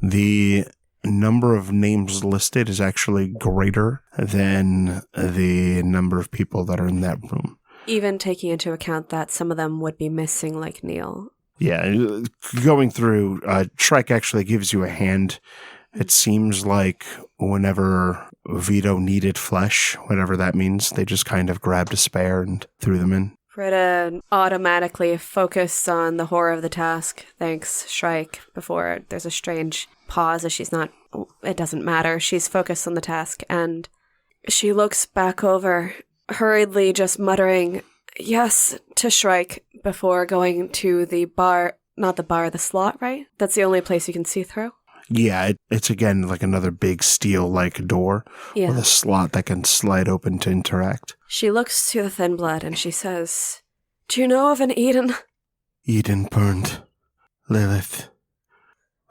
The number of names listed is actually greater than the number of people that are in that room. Even taking into account that some of them would be missing, like Neil. Yeah, going through, Shrike actually gives you a hand. It seems like whenever Vito needed flesh, whatever that means, they just kind of grabbed a spare and threw them in. Britta automatically focused on the horror of the task, thanks Shrike, before there's a strange pause as it doesn't matter. She's focused on the task, and she looks back over, hurriedly just muttering yes to Shrike before going to the bar, the slot, right? That's the only place you can see through? Yeah, it's again like another big steel-like door with a slot that can slide open to interact. She looks to the thin blood and she says, "Do you know of an Eden?" Eden burned. Lilith.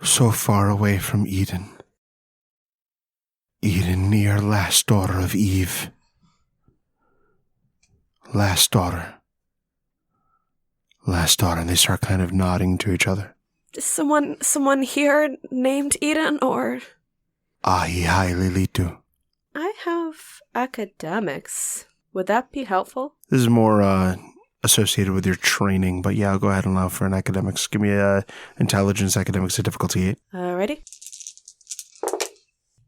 So far away from Eden. Eden near last daughter of Eve. Last daughter, and they start kind of nodding to each other. Is someone here named Eden, or? Ahi Lilitu. I have academics. Would that be helpful? This is more associated with your training, but yeah, I'll go ahead and allow for an academics. Give me a intelligence academics at difficulty 8. Alrighty.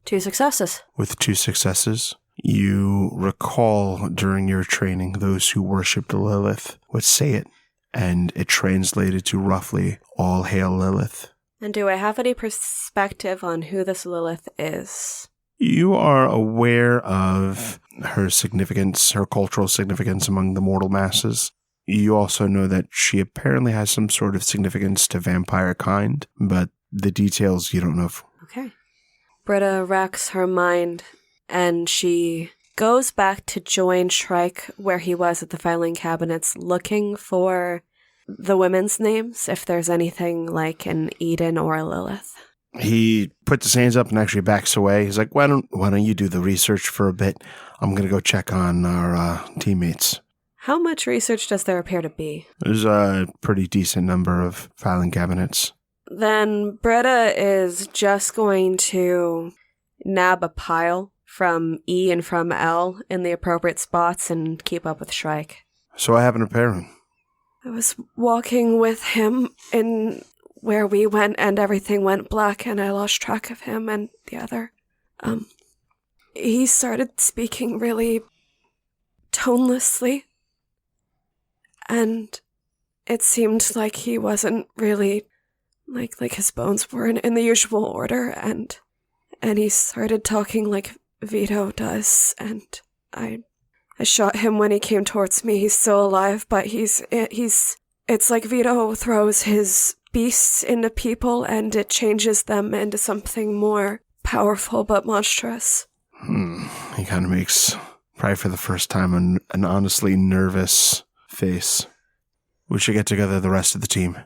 2 successes. With 2 successes, you recall during your training those who worshipped Lilith would say it, and it translated to roughly, "All hail Lilith." And do I have any perspective on who this Lilith is? You are aware of her significance, her cultural significance among the mortal masses. You also know that she apparently has some sort of significance to vampire kind, but the details you don't know. Okay. Britta racks her mind, and she goes back to join Shrike where he was at the filing cabinets, looking for the women's names, if there's anything like an Eden or a Lilith. He puts his hands up and actually backs away. He's like, why don't you do the research for a bit? I'm going to go check on our teammates. How much research does there appear to be? There's a pretty decent number of filing cabinets. Then Britta is just going to nab a pile from E and from L in the appropriate spots and keep up with Shrike. So what happened to Perrin? I was walking with him in where we went and everything went black and I lost track of him and the other. he started speaking really tonelessly, and it seemed like he wasn't really, like his bones weren't in the usual order, and he started talking like Vito does, and I shot him when he came towards me. He's still alive, but it's like Vito throws his beasts into people and it changes them into something more powerful but monstrous. He kind of makes, probably for the first time, an honestly nervous face. We should get together the rest of the team.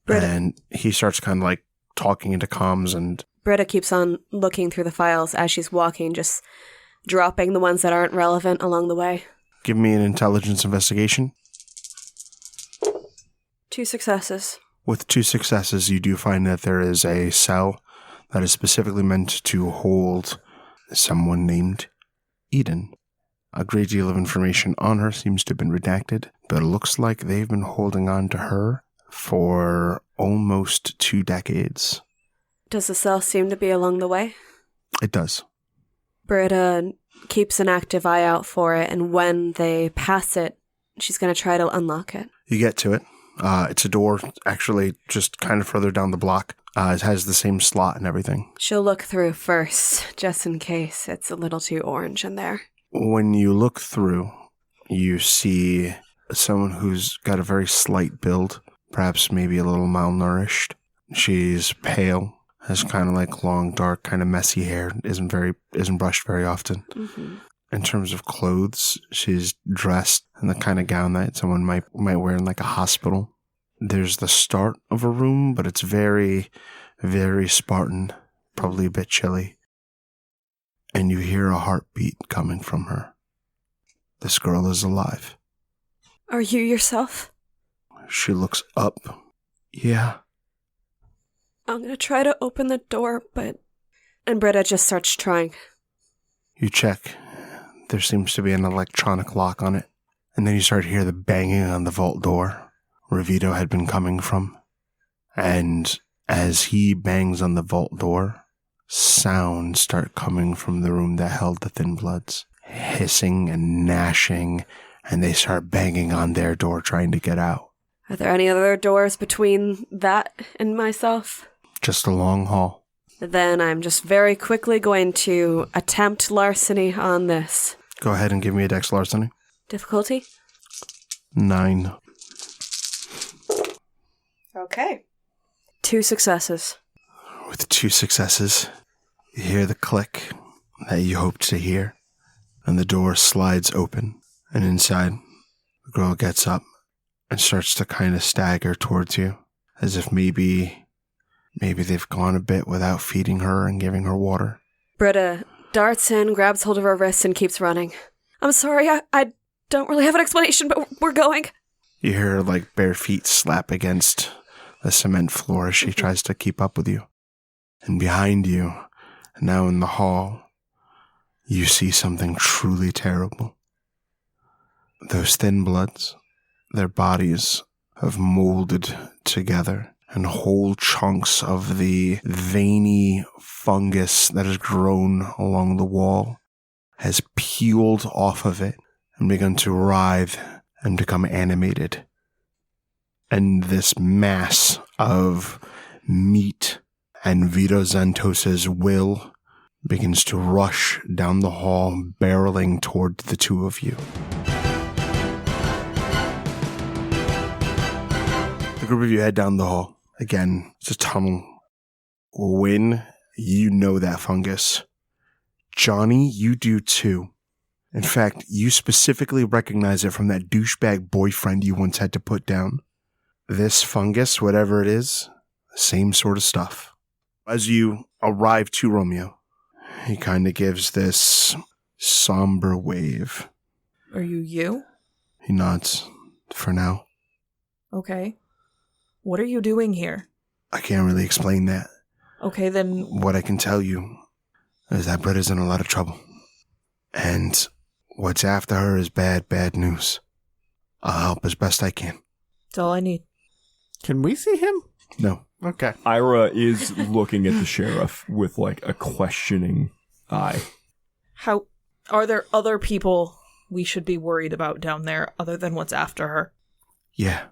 Britta. And he starts kind of like talking into comms, and Britta keeps on looking through the files as she's walking, just dropping the ones that aren't relevant along the way. give me an intelligence investigation. 2 successes. With 2 successes, you do find that there is a cell that is specifically meant to hold someone named Eden. A great deal of information on her seems to have been redacted, but it looks like they've been holding on to her for almost 2 decades. Does the cell seem to be along the way? It does. Britta keeps an active eye out for it, and when they pass it, she's going to try to unlock it. You get to it. It's a door, actually, just kind of further down the block. It has the same slot and everything. She'll look through first, just in case it's a little too orange in there. When you look through, you see someone who's got a very slight build, perhaps maybe a little malnourished. She's pale, has kind of like long, dark, kind of messy hair, isn't brushed very often. Mm-hmm. In terms of clothes, she's dressed in the kind of gown that someone might wear in like a hospital. There's the start of a room, but it's very, very Spartan, probably a bit chilly. And you hear a heartbeat coming from her. This girl is alive. Are you yourself? She looks up. Yeah. I'm going to try to open the door, but... And Britta just starts trying. You check. There seems to be an electronic lock on it. And then you start to hear the banging on the vault door, where Vito had been coming from. And as he bangs on the vault door, sounds start coming from the room that held the Thin Bloods. Hissing and gnashing, and they start banging on their door trying to get out. Are there any other doors between that and myself? Just a long hall. Then I'm just very quickly going to attempt larceny on this. Go ahead and give me a dex larceny. Difficulty? 9. Okay. 2 successes. With 2 successes, you hear the click that you hoped to hear, and the door slides open, and inside, the girl gets up and starts to kind of stagger towards you, as if maybe they've gone a bit without feeding her and giving her water. Britta darts in, grabs hold of her wrist, and keeps running. I'm sorry, I don't really have an explanation, but we're going. You hear her, like, bare feet slap against the cement floor as she tries to keep up with you. And behind you, now in the hall, you see something truly terrible. Those Thin Bloods, their bodies have molded together, and whole chunks of the veiny fungus that has grown along the wall has peeled off of it and begun to writhe and become animated. And this mass of meat and Vito Zantosa's will begins to rush down the hall, barreling toward the 2 of you. The group of you head down the hall. Again, it's a tunnel. Wynn, you know that fungus. Johnny, you do too. In fact, you specifically recognize it from that douchebag boyfriend you once had to put down. This fungus, whatever it is, same sort of stuff. As you arrive to Romeo, he kind of gives this somber wave. Are you? He nods. For now. Okay. What are you doing here? I can't really explain that. Okay, then... What I can tell you is that Britta's in a lot of trouble. And what's after her is bad, bad news. I'll help as best I can. That's all I need. Can we see him? No. Okay. Ira is looking at the sheriff with like a questioning eye. How are there other people we should be worried about down there other than what's after her? Yeah.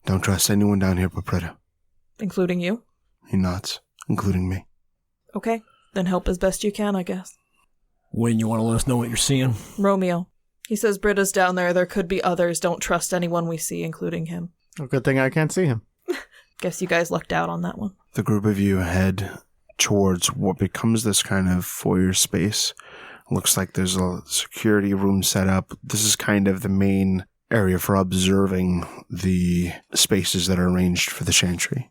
Don't trust anyone down here but Britta. Including you? He nods, including me. Okay, then help as best you can, I guess. Wynn, you want to let us know what you're seeing? Romeo. He says Britta's down there. There could be others. Don't trust anyone we see, including him. Well, good thing I can't see him. Guess you guys lucked out on that one. The group of you head towards what becomes this kind of foyer space. Looks like there's a security room set up. This is kind of the main area for observing the spaces that are arranged for the chantry.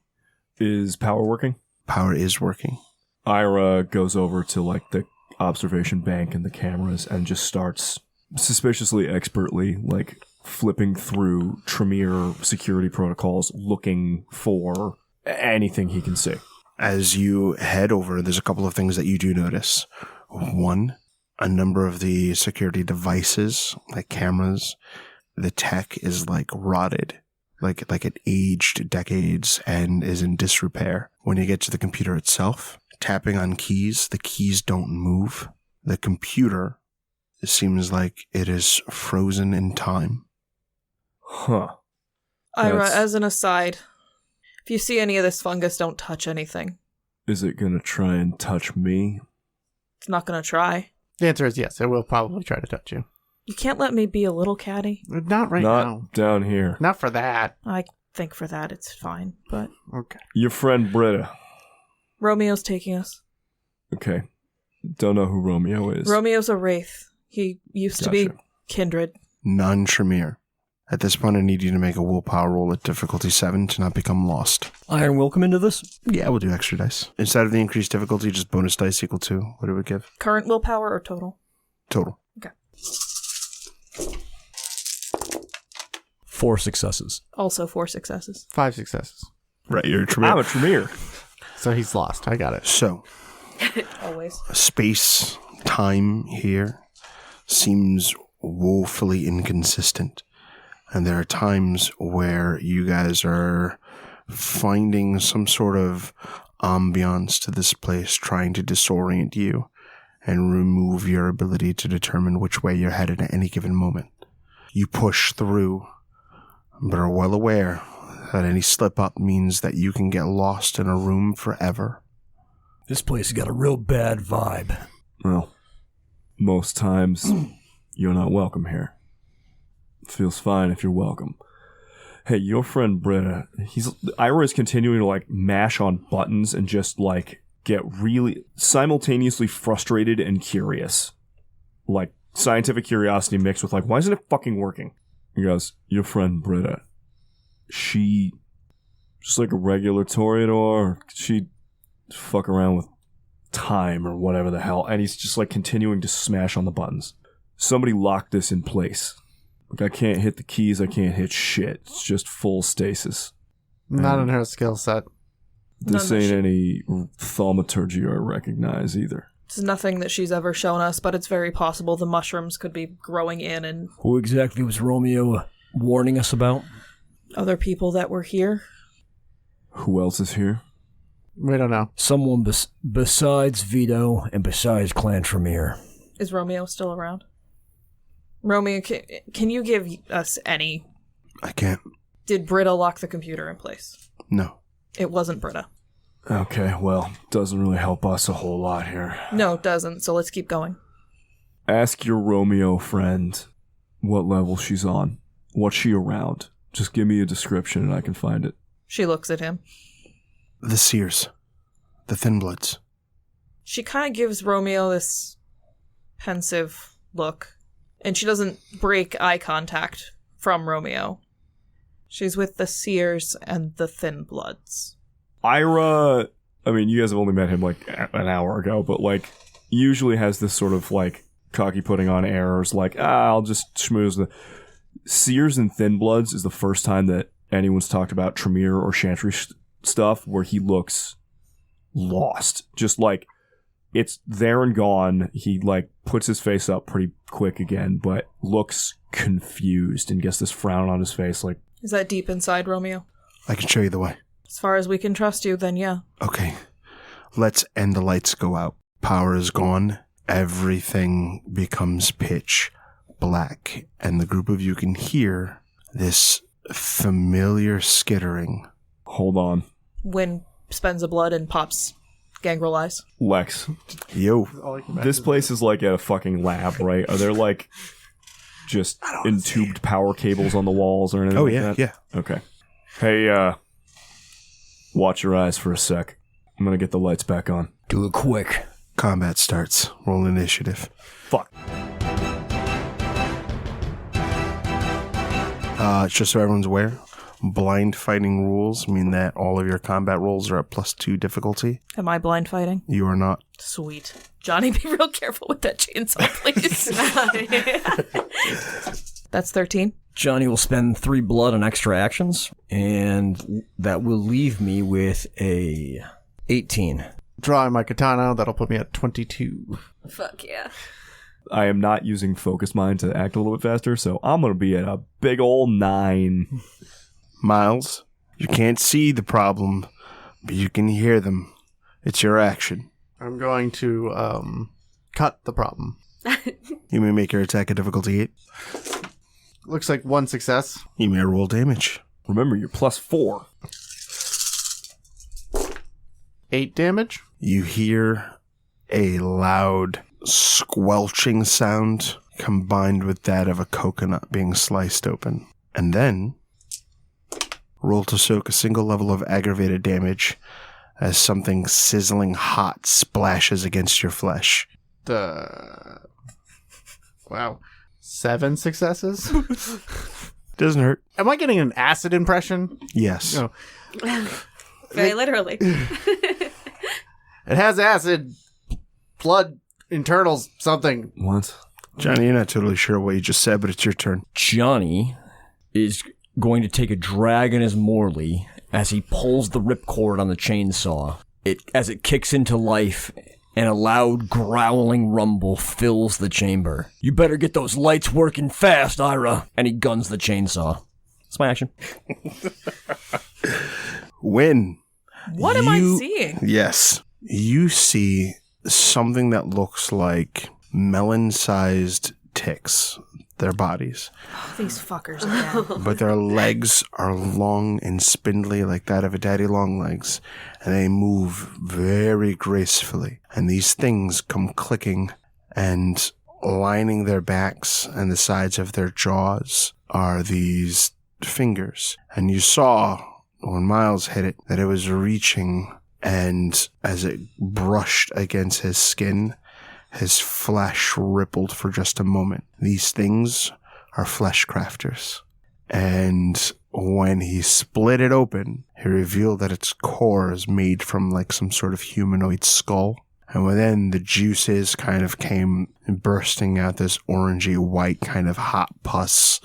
Is power working? Power is working. Ira goes over to like the observation bank and the cameras and just starts suspiciously expertly like flipping through Tremere security protocols looking for anything he can see. As you head over, there's a couple of things that you do notice. One, a number of the security devices, like cameras, the tech is like rotted, like it aged decades and is in disrepair. When you get to the computer itself, tapping on keys, the keys don't move. The computer, it seems like it is frozen in time. Huh. Ira, That's- as an aside, if you see any of this fungus, don't touch anything. Is it gonna try and touch me? It's not going to try. The answer is yes. It will probably try to touch you. You can't let me be a little catty. Not right Not now. down here. Not for that. I think for that it's fine, but Okay. Your friend Britta. Romeo's taking us. Okay. Don't know who Romeo is. Romeo's a wraith. He used to be Gotcha. kindred. Non-Tremere. At this point, I need you to make a willpower roll at difficulty 7 to not become lost. Iron will come into this? Yeah, we'll do extra dice. Instead of the increased difficulty, just bonus dice equal to what it would give. Current willpower or total? Total. Okay. 4 successes. Also 4 successes. 5 successes. Right, you're a I'm Tremere. a Tremere. So he's lost. I got it. So, Always. space, time here seems woefully inconsistent. And there are times where you guys are finding some sort of ambiance to this place, trying to disorient you and remove your ability to determine which way you're headed at any given moment. You push through, but are well aware that any slip up means that you can get lost in a room forever. This place has got a real bad vibe. Well, most times you're not welcome here. Feels fine if you're welcome. Hey, your friend Britta, Ira is continuing to like mash on buttons and just like get really simultaneously frustrated and curious. Like scientific curiosity mixed with like, why isn't it fucking working? He goes, your friend Britta, she just like a regular Toreador, or she fuck around with time or whatever the hell, and he's just like continuing to smash on the buttons. Somebody locked this in place. Like, I can't hit the keys, I can't hit shit. It's just full stasis. Not in her skill set. This None that ain't any thaumaturgy I recognize either. It's nothing that she's ever shown us, but it's very possible the mushrooms could be growing in and Who exactly was Romeo warning us about? other people that were here. Who else is here? We don't know. Someone besides Vito and besides Clan Tremere. Is Romeo still around? Romeo, can you give us any... I can't. Did Britta lock the computer in place? No. It wasn't Britta. Okay, well, doesn't really help us a whole lot here. No, it doesn't, so let's keep going. Ask your Romeo friend what level she's on. What's she around? Just give me a description and I can find it. She looks at him. The Seers. The Thin Bloods. She kind of gives Romeo this pensive look, and she doesn't break eye contact from Romeo. She's with the Seers and the Thin Bloods. Ira, I mean, you guys have only met him like an hour ago, but like usually has this sort of like cocky putting on airs, like, I'll just schmooze the... Seers and Thin Bloods is the first time that anyone's talked about Tremere or Chantry stuff where he looks lost. Just like, it's there and gone. He like puts his face up pretty quick again, but looks confused and gets this frown on his face like... Is that deep inside, Romeo? I can show you the way. As far as we can trust you, then yeah. Okay. Let's end the lights go out. Power is gone. everything becomes pitch black, and the group of you can hear this familiar skittering. Hold on. Wynn spends a blood and pops gangrel eyes. Lex, Yo, this place is like a fucking lab, right? Are there like just entubed power cables on the walls or anything like that? yeah. Okay. Hey, watch your eyes for a sec. I'm gonna get the lights back on. Do it quick. Combat starts. Roll initiative. Fuck. Just so everyone's aware, blind fighting rules mean that all of your combat rolls are at +2 difficulty. Am I blind fighting? You are not. Sweet. Johnny, be real careful with that chainsaw, please. That's 13. Johnny will spend 3 blood on extra actions, and that will leave me with a 18. Drawing my katana, that'll put me at 22. Fuck yeah. I am not using focus mind to act a little bit faster, so I'm gonna be at a big ol' 9. Miles, you can't see the problem, but you can hear them. It's your action. I'm going to cut the problem. You may make your attack a difficulty 8. Looks like 1 success. You may roll damage. Remember, you're +4. 8 damage. You hear a loud squelching sound combined with that of a coconut being sliced open. And then roll to soak a single level of aggravated damage as something sizzling hot splashes against your flesh. Wow. 7 successes? Doesn't hurt. Am I getting an acid impression? Yes. No. Very literally. It has acid, blood, internals, something. What? Johnny, you're not totally sure what you just said, but it's your turn. Johnny is going to take a drag on his Morley as he pulls the ripcord on the chainsaw. As it kicks into life, and a loud growling rumble fills the chamber. You better get those lights working fast, Ira. And he guns the chainsaw. That's my action. Wynn. What am I seeing? Yes. You see something that looks like melon-sized ticks, their bodies. These fuckers again. But their legs are long and spindly like that of a daddy long legs, and they move very gracefully. And these things come clicking, and lining their backs and the sides of their jaws are these fingers. And you saw, when Miles hit it, that it was reaching, and as it brushed against his skin, his flesh rippled for just a moment. These things are flesh crafters. And when he split it open, he revealed that its core is made from like some sort of humanoid skull. And within, the juices kind of came bursting out this orangey white kind of hot pus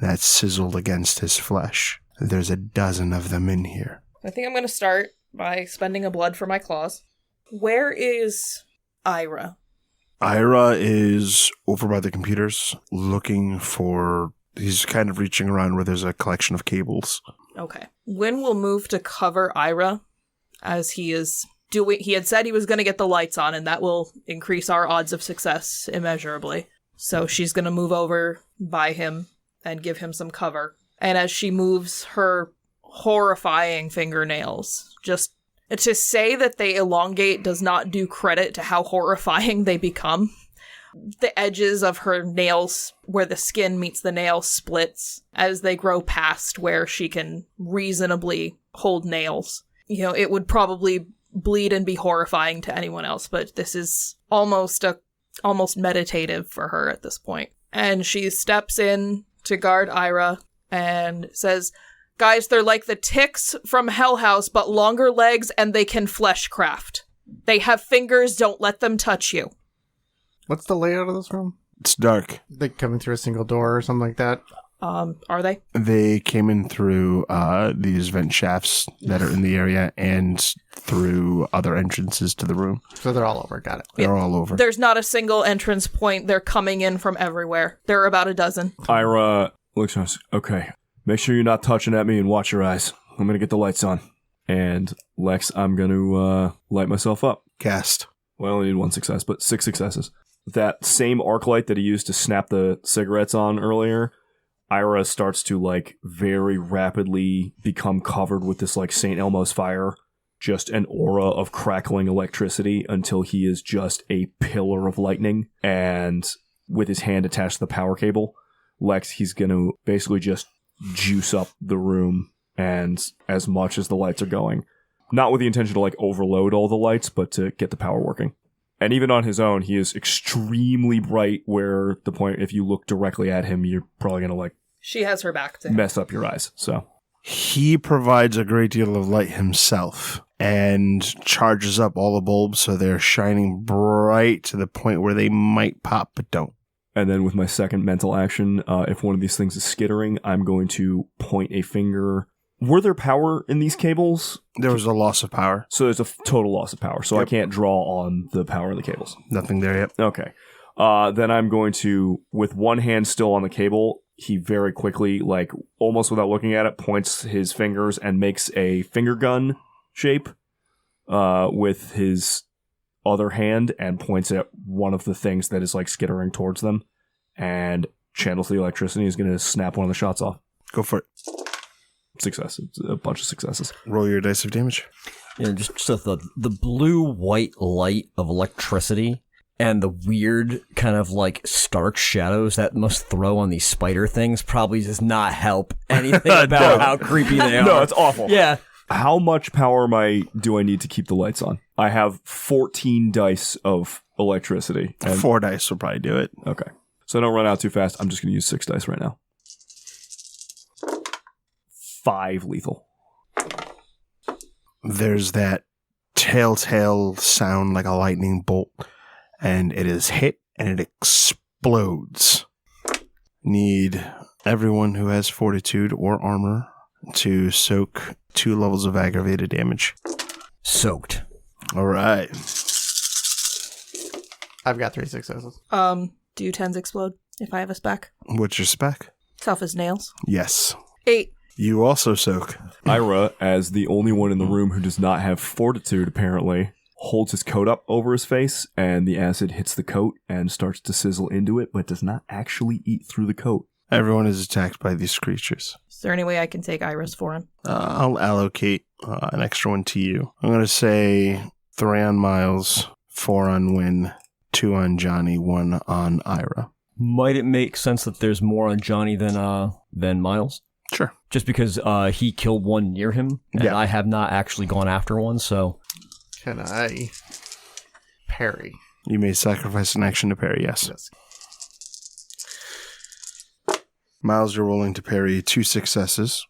that sizzled against his flesh. There's a dozen of them in here. I think I'm going to start by spending a blood for my claws. Where is Ira? Ira is over by the computers looking for... He's kind of reaching around where there's a collection of cables. Okay. Wynn will move to cover Ira as he is doing... He had said he was going to get the lights on, and that will increase our odds of success immeasurably. So she's going to move over by him and give him some cover. And as she moves her horrifying fingernails, just to say that they elongate does not do credit to how horrifying they become. The edges of her nails, where the skin meets the nail, splits as they grow past where she can reasonably hold nails. You know, it would probably bleed and be horrifying to anyone else, but this is almost meditative for her at this point. And she steps in to guard Ira and says, "Guys, they're like the ticks from Hell House, but longer legs, and they can flesh craft. They have fingers, don't let them touch you." What's the layout of this room? It's dark. They coming through a single door or something like that? Are they? They came in through these vent shafts that are in the area and through other entrances to the room. So they're all over. Got it. They're all over. There's not a single entrance point. They're coming in from everywhere. There are about a dozen. Ira looks at us. Okay. Make sure you're not touching at me and watch your eyes. I'm going to get the lights on. And Lex, I'm going to light myself up. Cast. Well, I only need one success, but 6 successes. That same arc light that he used to snap the cigarettes on earlier, Ira starts to, like, very rapidly become covered with this, like, St. Elmo's fire, just an aura of crackling electricity until he is just a pillar of lightning. And with his hand attached to the power cable, Lex, he's going to basically just juice up the room and as much as the lights are going. Not with the intention to, like, overload all the lights, but to get the power working. And even on his own, he is extremely bright, where the point, if you look directly at him, you're probably going to, like... She has her back to him. Mess up your eyes, so... He provides a great deal of light himself and charges up all the bulbs so they're shining bright to the point where they might pop but don't. And then with my second mental action, if one of these things is skittering, I'm going to point a finger. Were there power in these cables? There was a loss of power. So there's a total loss of power, so I can't draw on the power of the cables. Nothing there yet. Okay. Then I'm going to, with one hand still on the cable, he very quickly, like, almost without looking at it, points his fingers and makes a finger gun shape with his other hand and points at one of the things that is, like, skittering towards them and channels the electricity. He's going to snap one of the shots off. Go for it. Success. It's a bunch of successes. Roll your dice of damage. Yeah, just the blue-white light of electricity and the weird kind of like stark shadows that must throw on these spider things probably does not help anything about how creepy they are. No, it's awful. Yeah. How much power do I need to keep the lights on? I have 14 dice of electricity. 4 dice will probably do it. Okay. So I don't run out too fast. I'm just going to use 6 dice right now. 5 lethal. There's that telltale sound like a lightning bolt, and it is hit and it explodes. Need everyone who has fortitude or armor to soak 2 levels of aggravated damage. Soaked. All right. I've got 3 successes. Do 10s explode if I have a spec? What's your spec? Tough as nails. Yes. 8. You also soak. Ira, as the only one in the room who does not have fortitude, apparently, holds his coat up over his face, and the acid hits the coat and starts to sizzle into it, but does not actually eat through the coat. Everyone is attacked by these creatures. Is there any way I can take Iris for him? I'll allocate an extra one to you. I'm going to say 3 on Miles, 4 on Wynn, 2 on Johnny, 1 on Ira. Might it make sense that there's more on Johnny than Miles? Sure. Just because he killed one near him, and I have not actually gone after one, so... Can I parry? You may sacrifice an action to parry, yes. Miles, you're rolling to parry 2 successes.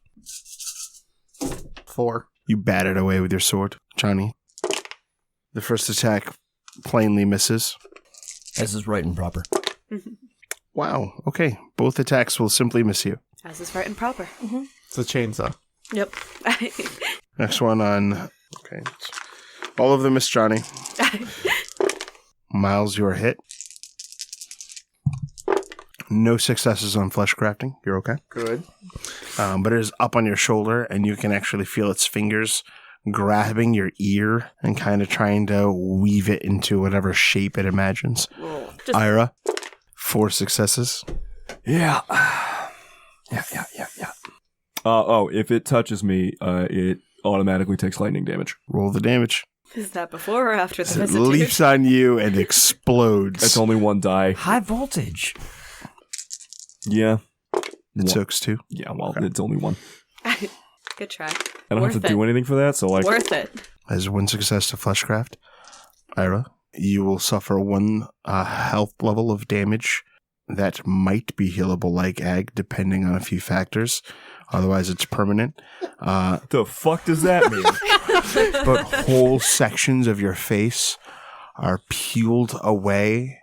4. You bat it away with your sword. Johnny, the first attack plainly misses. As is right and proper. Wow, okay. Both attacks will simply miss you. As is right and proper. Mm-hmm. It's a chainsaw. Yep. Next one on... Okay. All of them miss Johnny. Miles, you are hit. No successes on flesh crafting. You're okay. Good. But it is up on your shoulder, and you can actually feel its fingers grabbing your ear and kind of trying to weave it into whatever shape it imagines. Ira, 4 successes. Yeah. If it touches me, it automatically takes lightning damage. Roll the damage. Is that before or after the It visitation? leaps on you and explodes. It's only 1 die. High voltage. Yeah. It soaks 2. Yeah, well, It's only 1. Good try. I don't have to do anything for that, so like... Worth it. As 1 success to fleshcraft. Ira, you will suffer 1 health level of damage that might be healable like ag, depending on a few factors. Otherwise, it's permanent. The fuck does that mean? But whole sections of your face are peeled away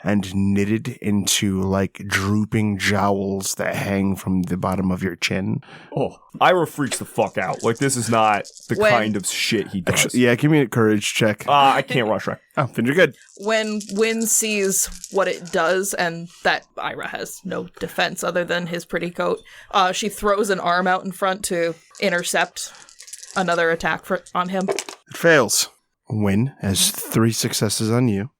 and knitted into like drooping jowls that hang from the bottom of your chin. Oh, Ira freaks the fuck out. Like, this is not the kind of shit he does. Actually, yeah, give me a courage check. I can't rush right. Oh, then you're good. When Wynn sees what it does and that Ira has no defense other than his pretty coat, she throws an arm out in front to intercept another attack on him. It fails. Wynn has 3 successes on you.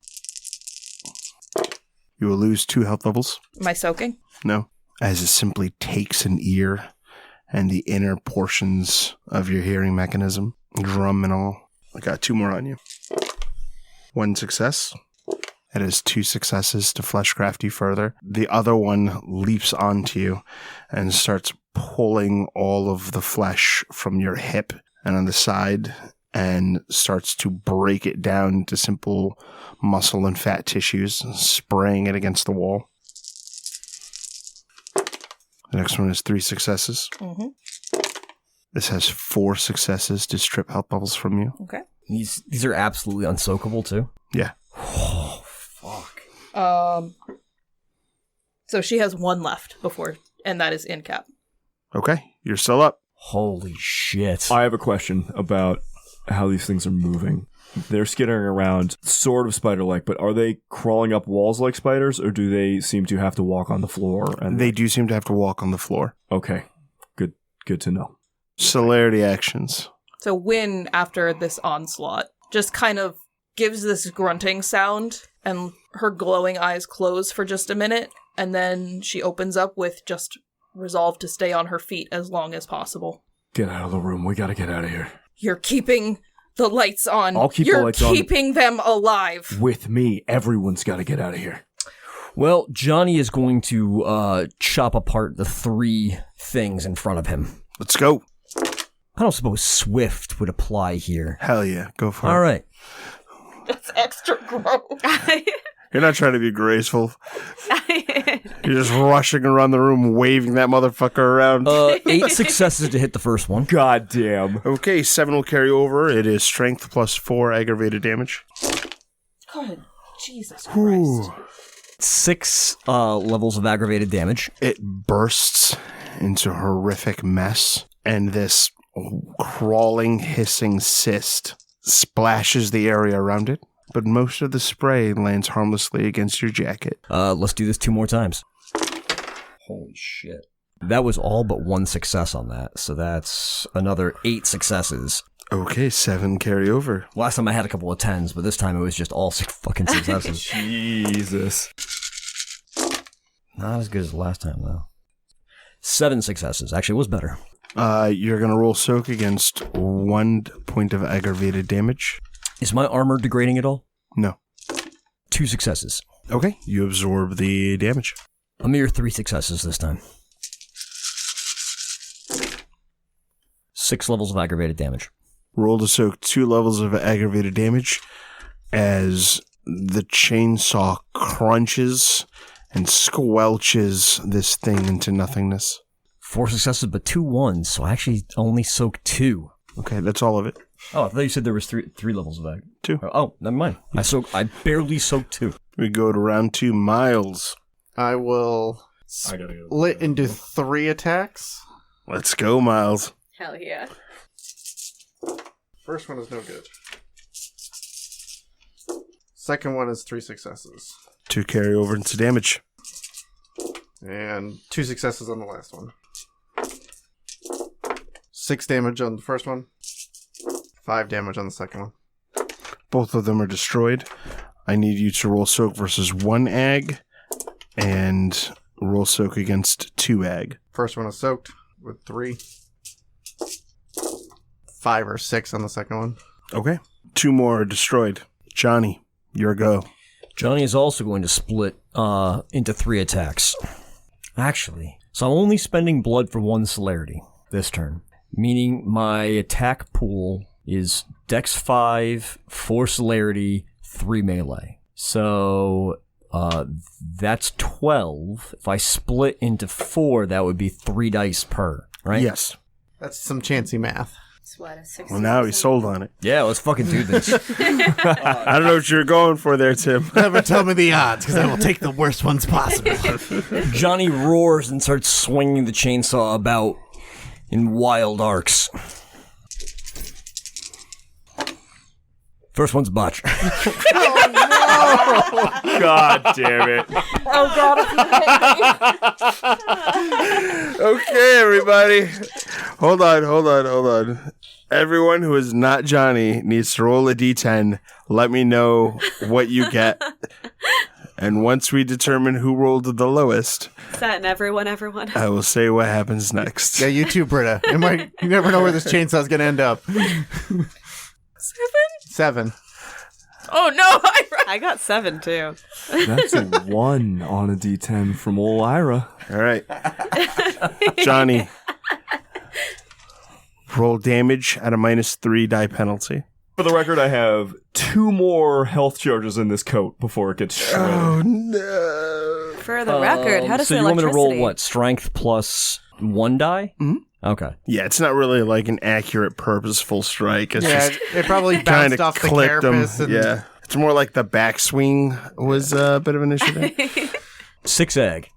You will lose 2 health levels. Am I soaking? No. As it simply takes an ear and the inner portions of your hearing mechanism, drum and all. I got 2 more on you. 1 success. It has 2 successes to fleshcraft you further. The other one leaps onto you and starts pulling all of the flesh from your hip and on the side and starts to break it down to simple muscle and fat tissues, spraying it against the wall. The next one is 3 successes. Mm-hmm. This has 4 successes to strip health levels from you. Okay. These are absolutely unsoakable, too? Yeah. Oh, fuck. So she has 1 left before, and that is in cap. Okay, you're still up. Holy shit. I have a question about how these things are moving. They're skittering around, sort of spider-like, but are they crawling up walls like spiders, or do they seem to have to walk on the floor? And They do seem to have to walk on the floor. Okay, good to know. Celerity actions. So Wynn, after this onslaught, just kind of gives this grunting sound, and her glowing eyes close for just a minute, and then she opens up with just resolve to stay on her feet as long as possible. Get out of the room. We gotta get out of here. You're keeping the lights on. I'll keep the lights on. You're keeping them alive. With me. Everyone's gotta get out of here. Well, Johnny is going to chop apart the 3 things in front of him. Let's go. I don't suppose Swift would apply here. Hell yeah, go for All it. right. That's extra gross. You're not trying to be graceful. You're just rushing around the room, waving that motherfucker around. 8 successes to hit the first one. God damn. Okay, 7 will carry over. It is strength plus 4 aggravated damage. God, Jesus Christ. 6 levels of aggravated damage. It bursts into horrific mess, and this crawling, hissing cyst splashes the area around it, but most of the spray lands harmlessly against your jacket. Let's do this 2 more times. Holy shit. That was all but 1 success on that, so that's another 8 successes. Okay, 7 carry over. Last time I had a couple of 10s, but this time it was just all fucking successes. Jesus. Not as good as last time, though. 7 successes. Actually, it was better. You're going to roll soak against 1 point of aggravated damage. Is my armor degrading at all? No. 2 successes. Okay, you absorb the damage. A mere 3 successes this time. 6 levels of aggravated damage. Roll to soak 2 levels of aggravated damage as the chainsaw crunches and squelches this thing into nothingness. 4 successes, but 2 1s, so I actually only soak 2. Okay, that's all of it. Oh, I thought you said there was 3 levels of ag. 2. Oh, never mind. I barely soaked 2. We go to round 2. Miles. I will split into 3 attacks. Let's go, Miles. Hell yeah. First one is no good. Second one is 3 successes. 2 carry over into damage. And 2 successes on the last one. 6 damage on the first one. 5 damage on the second one. Both of them are destroyed. I need you to roll soak versus 1 ag and roll soak against 2 ag. First one is soaked with 3. 5 or 6 on the second one. Okay. 2 more are destroyed. Johnny, your go. Johnny is also going to split into 3 attacks. Actually, so I'm only spending blood for 1 celerity this turn, meaning my attack pool is Dex 5, 4 celerity, 3 melee. So that's 12. If I split into 4, that would be 3 dice per, right? Yes. That's some chancy math. Well, now he's sold on it. Yeah, let's fucking do this. I don't know what you're going for there, Tim. Never tell me the odds, because I will take the worst ones possible. Johnny roars and starts swinging the chainsaw about in wild arcs. First one's botch. God damn it. Oh God, if you hit me. Okay, everybody. Hold on. Everyone who is not Johnny needs to roll a d10. Let me know what you get. And once we determine who rolled the lowest, That and everyone. I will say what happens next. Yeah, you too, Britta. You never know where this chainsaw's going to end up. 7. Oh, no, I got 7, too. That's a 1 on a d10 from old Ira. All right. Johnny. Roll damage at a -3 die penalty. For the record, I have 2 more health charges in this coat before it gets shredded. Oh, no. For the record, how does so the you want me to electricity? roll what? Strength plus 1 die? Mm-hmm. Okay. Yeah, it's not really like an accurate, purposeful strike. It's Yeah, just it probably kind bounced of off the clipped him. carapace. And Yeah. It's more like the backswing was a bit of an issue there. 6 egg.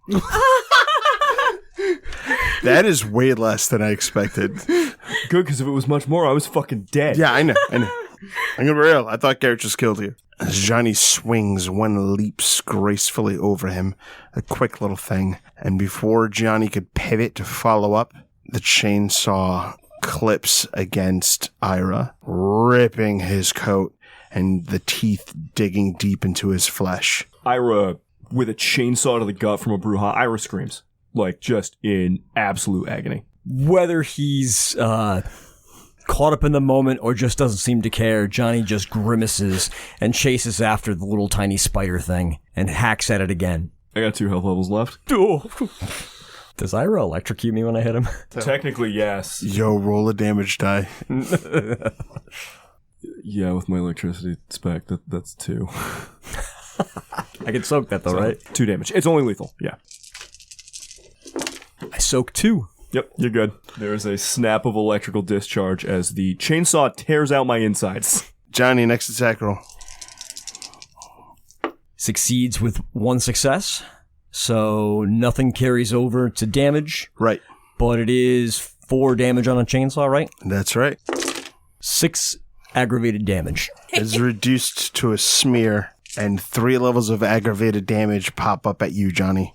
That is way less than I expected. Good, because if it was much more, I was fucking dead. Yeah, I know. I'm gonna be real. I thought Garrett just killed you. As Johnny swings, one leaps gracefully over him. A quick little thing. And before Johnny could pivot to follow up, the chainsaw clips against Ira, ripping his coat and the teeth digging deep into his flesh. Ira, with a chainsaw to the gut from a Bruja, Ira screams. Like, just in absolute agony. Whether he's caught up in the moment or just doesn't seem to care, Johnny just grimaces and chases after the little tiny spider thing and hacks at it again. I got 2 health levels left. Does Ira electrocute me when I hit him? Technically, yes. Yo, roll a damage die. Yeah, with my electricity spec, that's 2. I can soak that though, right? 2 damage. It's only lethal, yeah. I soak 2. Yep, you're good. There is a snap of electrical discharge as the chainsaw tears out my insides. Johnny, next attack roll. Succeeds with 1 success, so nothing carries over to damage, Right. but it is 4 damage on a chainsaw, right? That's right. 6 aggravated damage. Is reduced to a smear, and 3 levels of aggravated damage pop up at you, Johnny.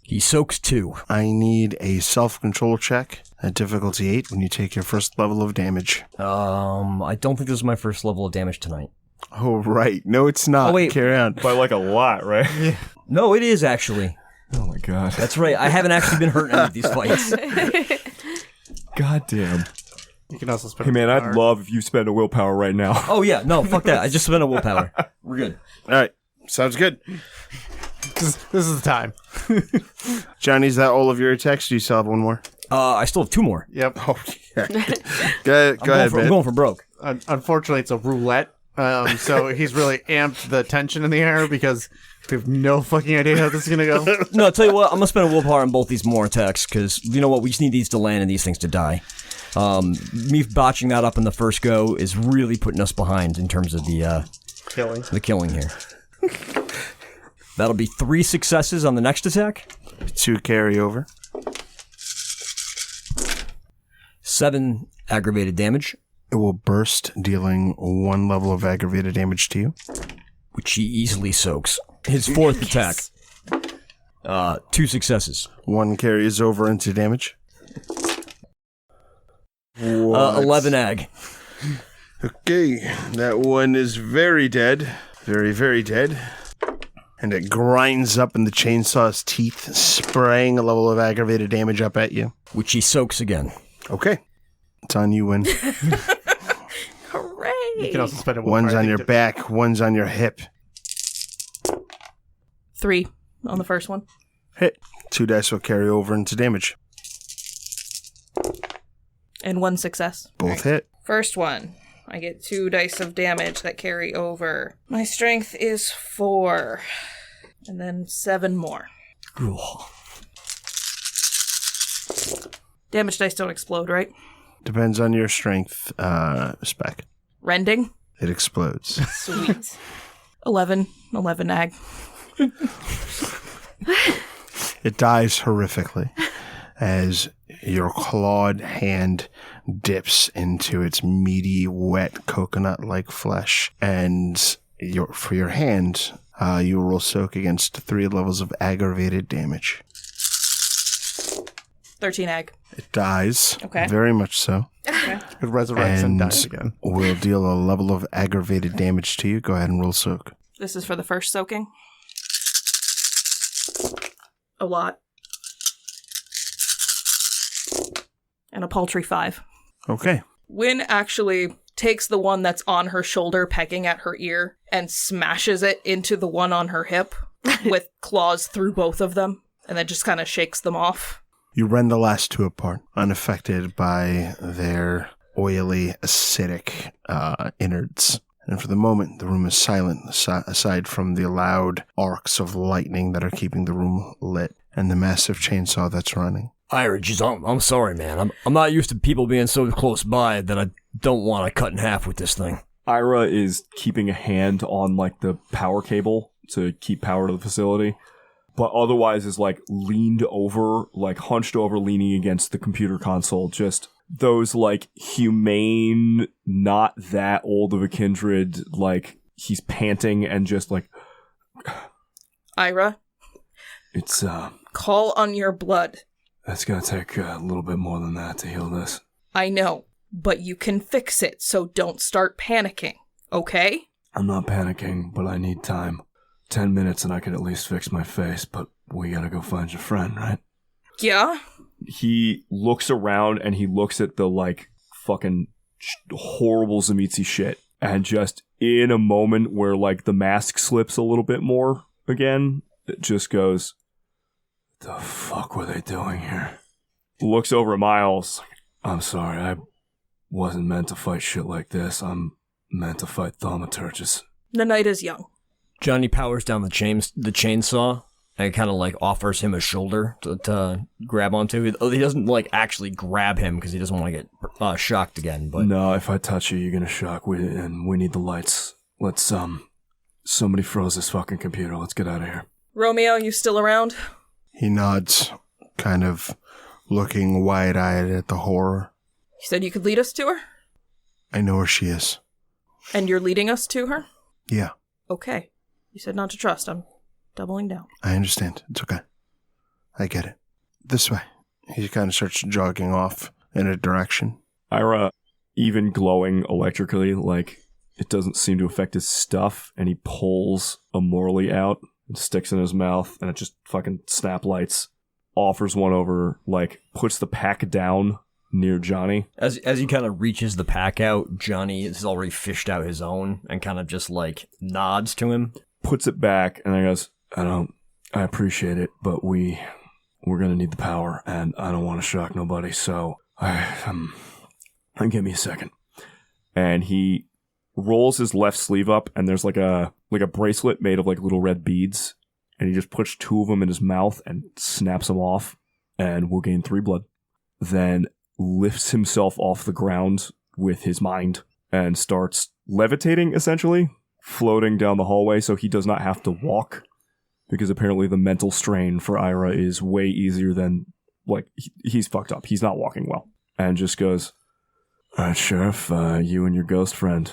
He soaks 2. I need a self-control check at difficulty 8 when you take your first level of damage. I don't think this is my first level of damage tonight. Oh, right. No, it's not. Oh, wait. Carry on. By like a lot, right? Yeah. No, it is actually. Oh my god. That's right. I haven't actually been hurt in any of these fights. God damn. You can also spend Hey man, willpower. I'd love if you spend a willpower right now. Oh yeah, no, fuck that. I just spent a willpower. We're good. All right. Sounds good. This is the time. Johnny, is that all of your attacks? Do you still have one more? I still have 2 more. Yep. Oh, yeah. Go ahead, I'm man. going for broke. Unfortunately, it's a roulette. So he's really amped the tension in the air because we have no fucking idea how this is going to go. No, I'll tell you what, I'm going to spend a willpower on both these more attacks, because you know what, we just need these to land and these things to die. Me botching that up in the first go is really putting us behind in terms of the killing here. That'll be 3 successes on the next attack. 2 carry over. 7 aggravated damage, It will burst, dealing 1 level of aggravated damage to you. which he easily soaks. His 4th attack. 2 successes. 1 carries over into damage. 11 ag. Okay, that one is very dead. Very, very dead. And it grinds up in the chainsaw's teeth, spraying a level of aggravated damage up at you. Which he soaks again. Okay. It's on you, Wynn. Hooray! You can also spend a willpower. One's on your back, one's on your hip. 3 on the first one. Hit. 2 dice will carry over into damage. And 1 success. Both hit. First one. I get 2 dice of damage that carry over. My strength is 4. And then 7 more. Damage dice don't explode, right? Depends on your strength spec. Rending? It explodes. Sweet. 11 ag. It dies horrifically as your clawed hand dips into its meaty, wet, coconut-like flesh. And for your hand, you will soak against 3 levels of aggravated damage. 13 ag. It dies. Okay. Very much so. Okay. It resurrects and dies again. Will deal a level of aggravated damage to you. Go ahead and roll soak. This is for the first soaking. A lot. And a paltry 5. Okay. Wynn actually takes the one that's on her shoulder, pecking at her ear, and smashes it into the one on her hip with claws through both of them, and then just kind of shakes them off. You rend the last two apart, unaffected by their oily, acidic innards. And for the moment, the room is silent, aside from the loud arcs of lightning that are keeping the room lit, and the massive chainsaw that's running. Ira, geez, I'm sorry, man. I'm not used to people being so close by that I don't want to cut in half with this thing. Ira is keeping a hand on, like, the power cable to keep power to the facility, but otherwise is, like, leaned over, like, hunched over, leaning against the computer console. Just those, like, humane, not that old of a kindred, like, he's panting and just, like... Ira? It's, Call on your blood. That's gonna take a little bit more than that to heal this. I know, but you can fix it, so don't start panicking, okay? I'm not panicking, but I need time. 10 minutes and I could at least fix my face, but we gotta go find your friend, right? Yeah? He looks around and he looks at the, like, fucking horrible Zamitzi shit. And just in a moment where, like, the mask slips a little bit more again, it just goes, the fuck were they doing here? Looks over at Miles. I'm sorry, I wasn't meant to fight shit like this. I'm meant to fight thaumaturges. The night is young. Johnny powers down the chainsaw and kind of like offers him a shoulder to grab onto. He doesn't like actually grab him because he doesn't want to get shocked again. But no, if I touch you, you're gonna shock. We need the lights. Let's somebody froze this fucking computer. Let's get out of here. Romeo, you still around? He nods, kind of looking wide-eyed at the horror. You said you could lead us to her? I know where she is. And you're leading us to her? Yeah. Okay. You said not to trust. I'm doubling down. I understand. It's okay. I get it. This way. He kind of starts jogging off in a direction. Ira, even glowing electrically, like, it doesn't seem to affect his stuff, and he pulls a Morley out and sticks in his mouth, and it just fucking snap lights. Offers one over, like, puts the pack down near Johnny. As he kind of reaches the pack out, Johnny has already fished out his own and kind of just, like, nods to him. Puts it back, and then goes, I appreciate it, but we're gonna need the power, and I don't want to shock nobody, so give me a second. And he rolls his left sleeve up, and there's like a bracelet made of like little red beads, and he just puts 2 of them in his mouth and snaps them off, and we'll gain 3 blood. Then lifts himself off the ground with his mind and starts levitating, essentially, floating down the hallway so he does not have to walk, because apparently the mental strain for Ira is way easier than, like, he's fucked up. He's not walking well. And just goes, all right, Sheriff, you and your ghost friend.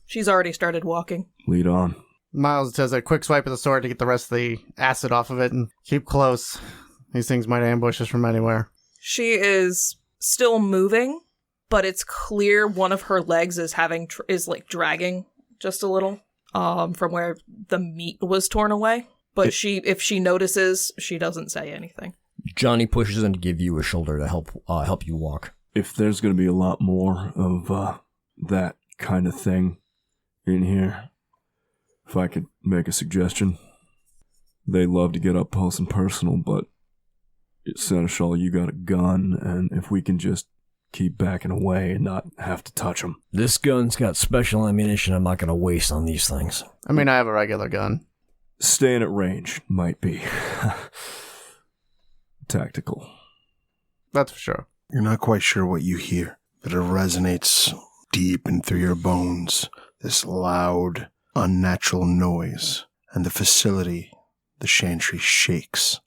She's already started walking. Lead on. Miles does a quick swipe of the sword to get the rest of the acid off of it and keep close. These things might ambush us from anywhere. She is still moving, but it's clear one of her legs is dragging just a little from where the meat was torn away. But if she notices, she doesn't say anything. Johnny pushes in to give you a shoulder to help you walk. If there's going to be a lot more of that kind of thing in here, if I could make a suggestion, they love to get up close and personal, but Seneschal, you got a gun, and if we can just keep backing away and not have to touch them. This gun's got special ammunition I'm not going to waste on these things. I mean, I have a regular gun. Staying at range might be tactical. That's for sure. You're not quite sure what you hear, but it resonates deep in through your bones. This loud, unnatural noise, and the facility, the chantry, shakes.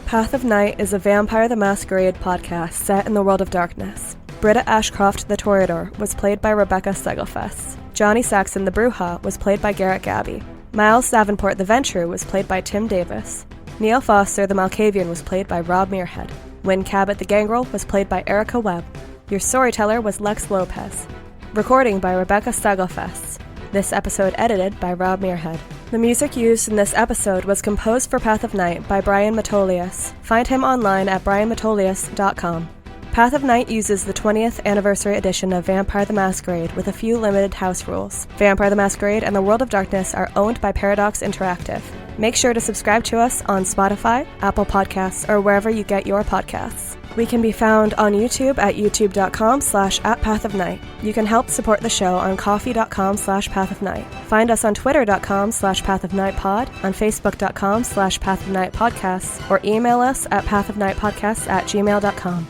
Path of Night is a Vampire the Masquerade podcast set in the world of darkness. Britta Ashcroft the Toreador was played by Rebecca Steigelfest. Johnny Saxon the Bruja was played by Garrett Gabbey. Miles Davenport the Venture was played by Tim Davis. Neil Foster the Malkavian was played by Rob Muirhead. Wynn Cabot the gangrel was played by Erika Webb. Your storyteller was Lex Lopez. Recording by Rebecca Steigelfest. This episode edited by Rob Muirhead. The music used in this episode was composed for Path of Night by Brian Matolius. Find him online at brianmatolius.com. Path of Night uses the 20th anniversary edition of Vampire the Masquerade with a few limited house rules. Vampire the Masquerade and the World of Darkness are owned by Paradox Interactive. Make sure to subscribe to us on Spotify, Apple Podcasts, or wherever you get your podcasts. We can be found on YouTube at youtube.com/@pathofnight. You can help support the show on coffee.com/pathofnight. Find us on twitter.com/pathofnightpod, on facebook.com/pathofnightpodcasts, or email us at pathofnightpodcasts@gmail.com.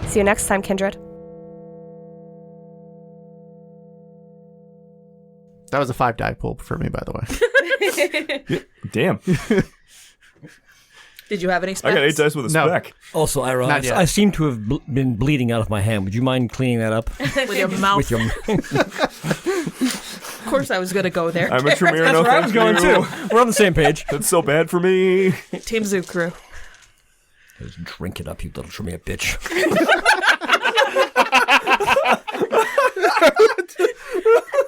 See you next time, Kindred. That was a 5-die pull for me, by the way. Damn. Did you have any specs? I got 8 dice with a No. spec. Also, Ira, Not yet. I seem to have been bleeding out of my hand. Would you mind cleaning that up? With your mouth. With your Of course I was going to go there. I'm a Tremere. That's No, where I was thank going, you. too. We're on the same page. That's so bad for me. Team Zoo Crew. Just drink it up, you little Tremere bitch.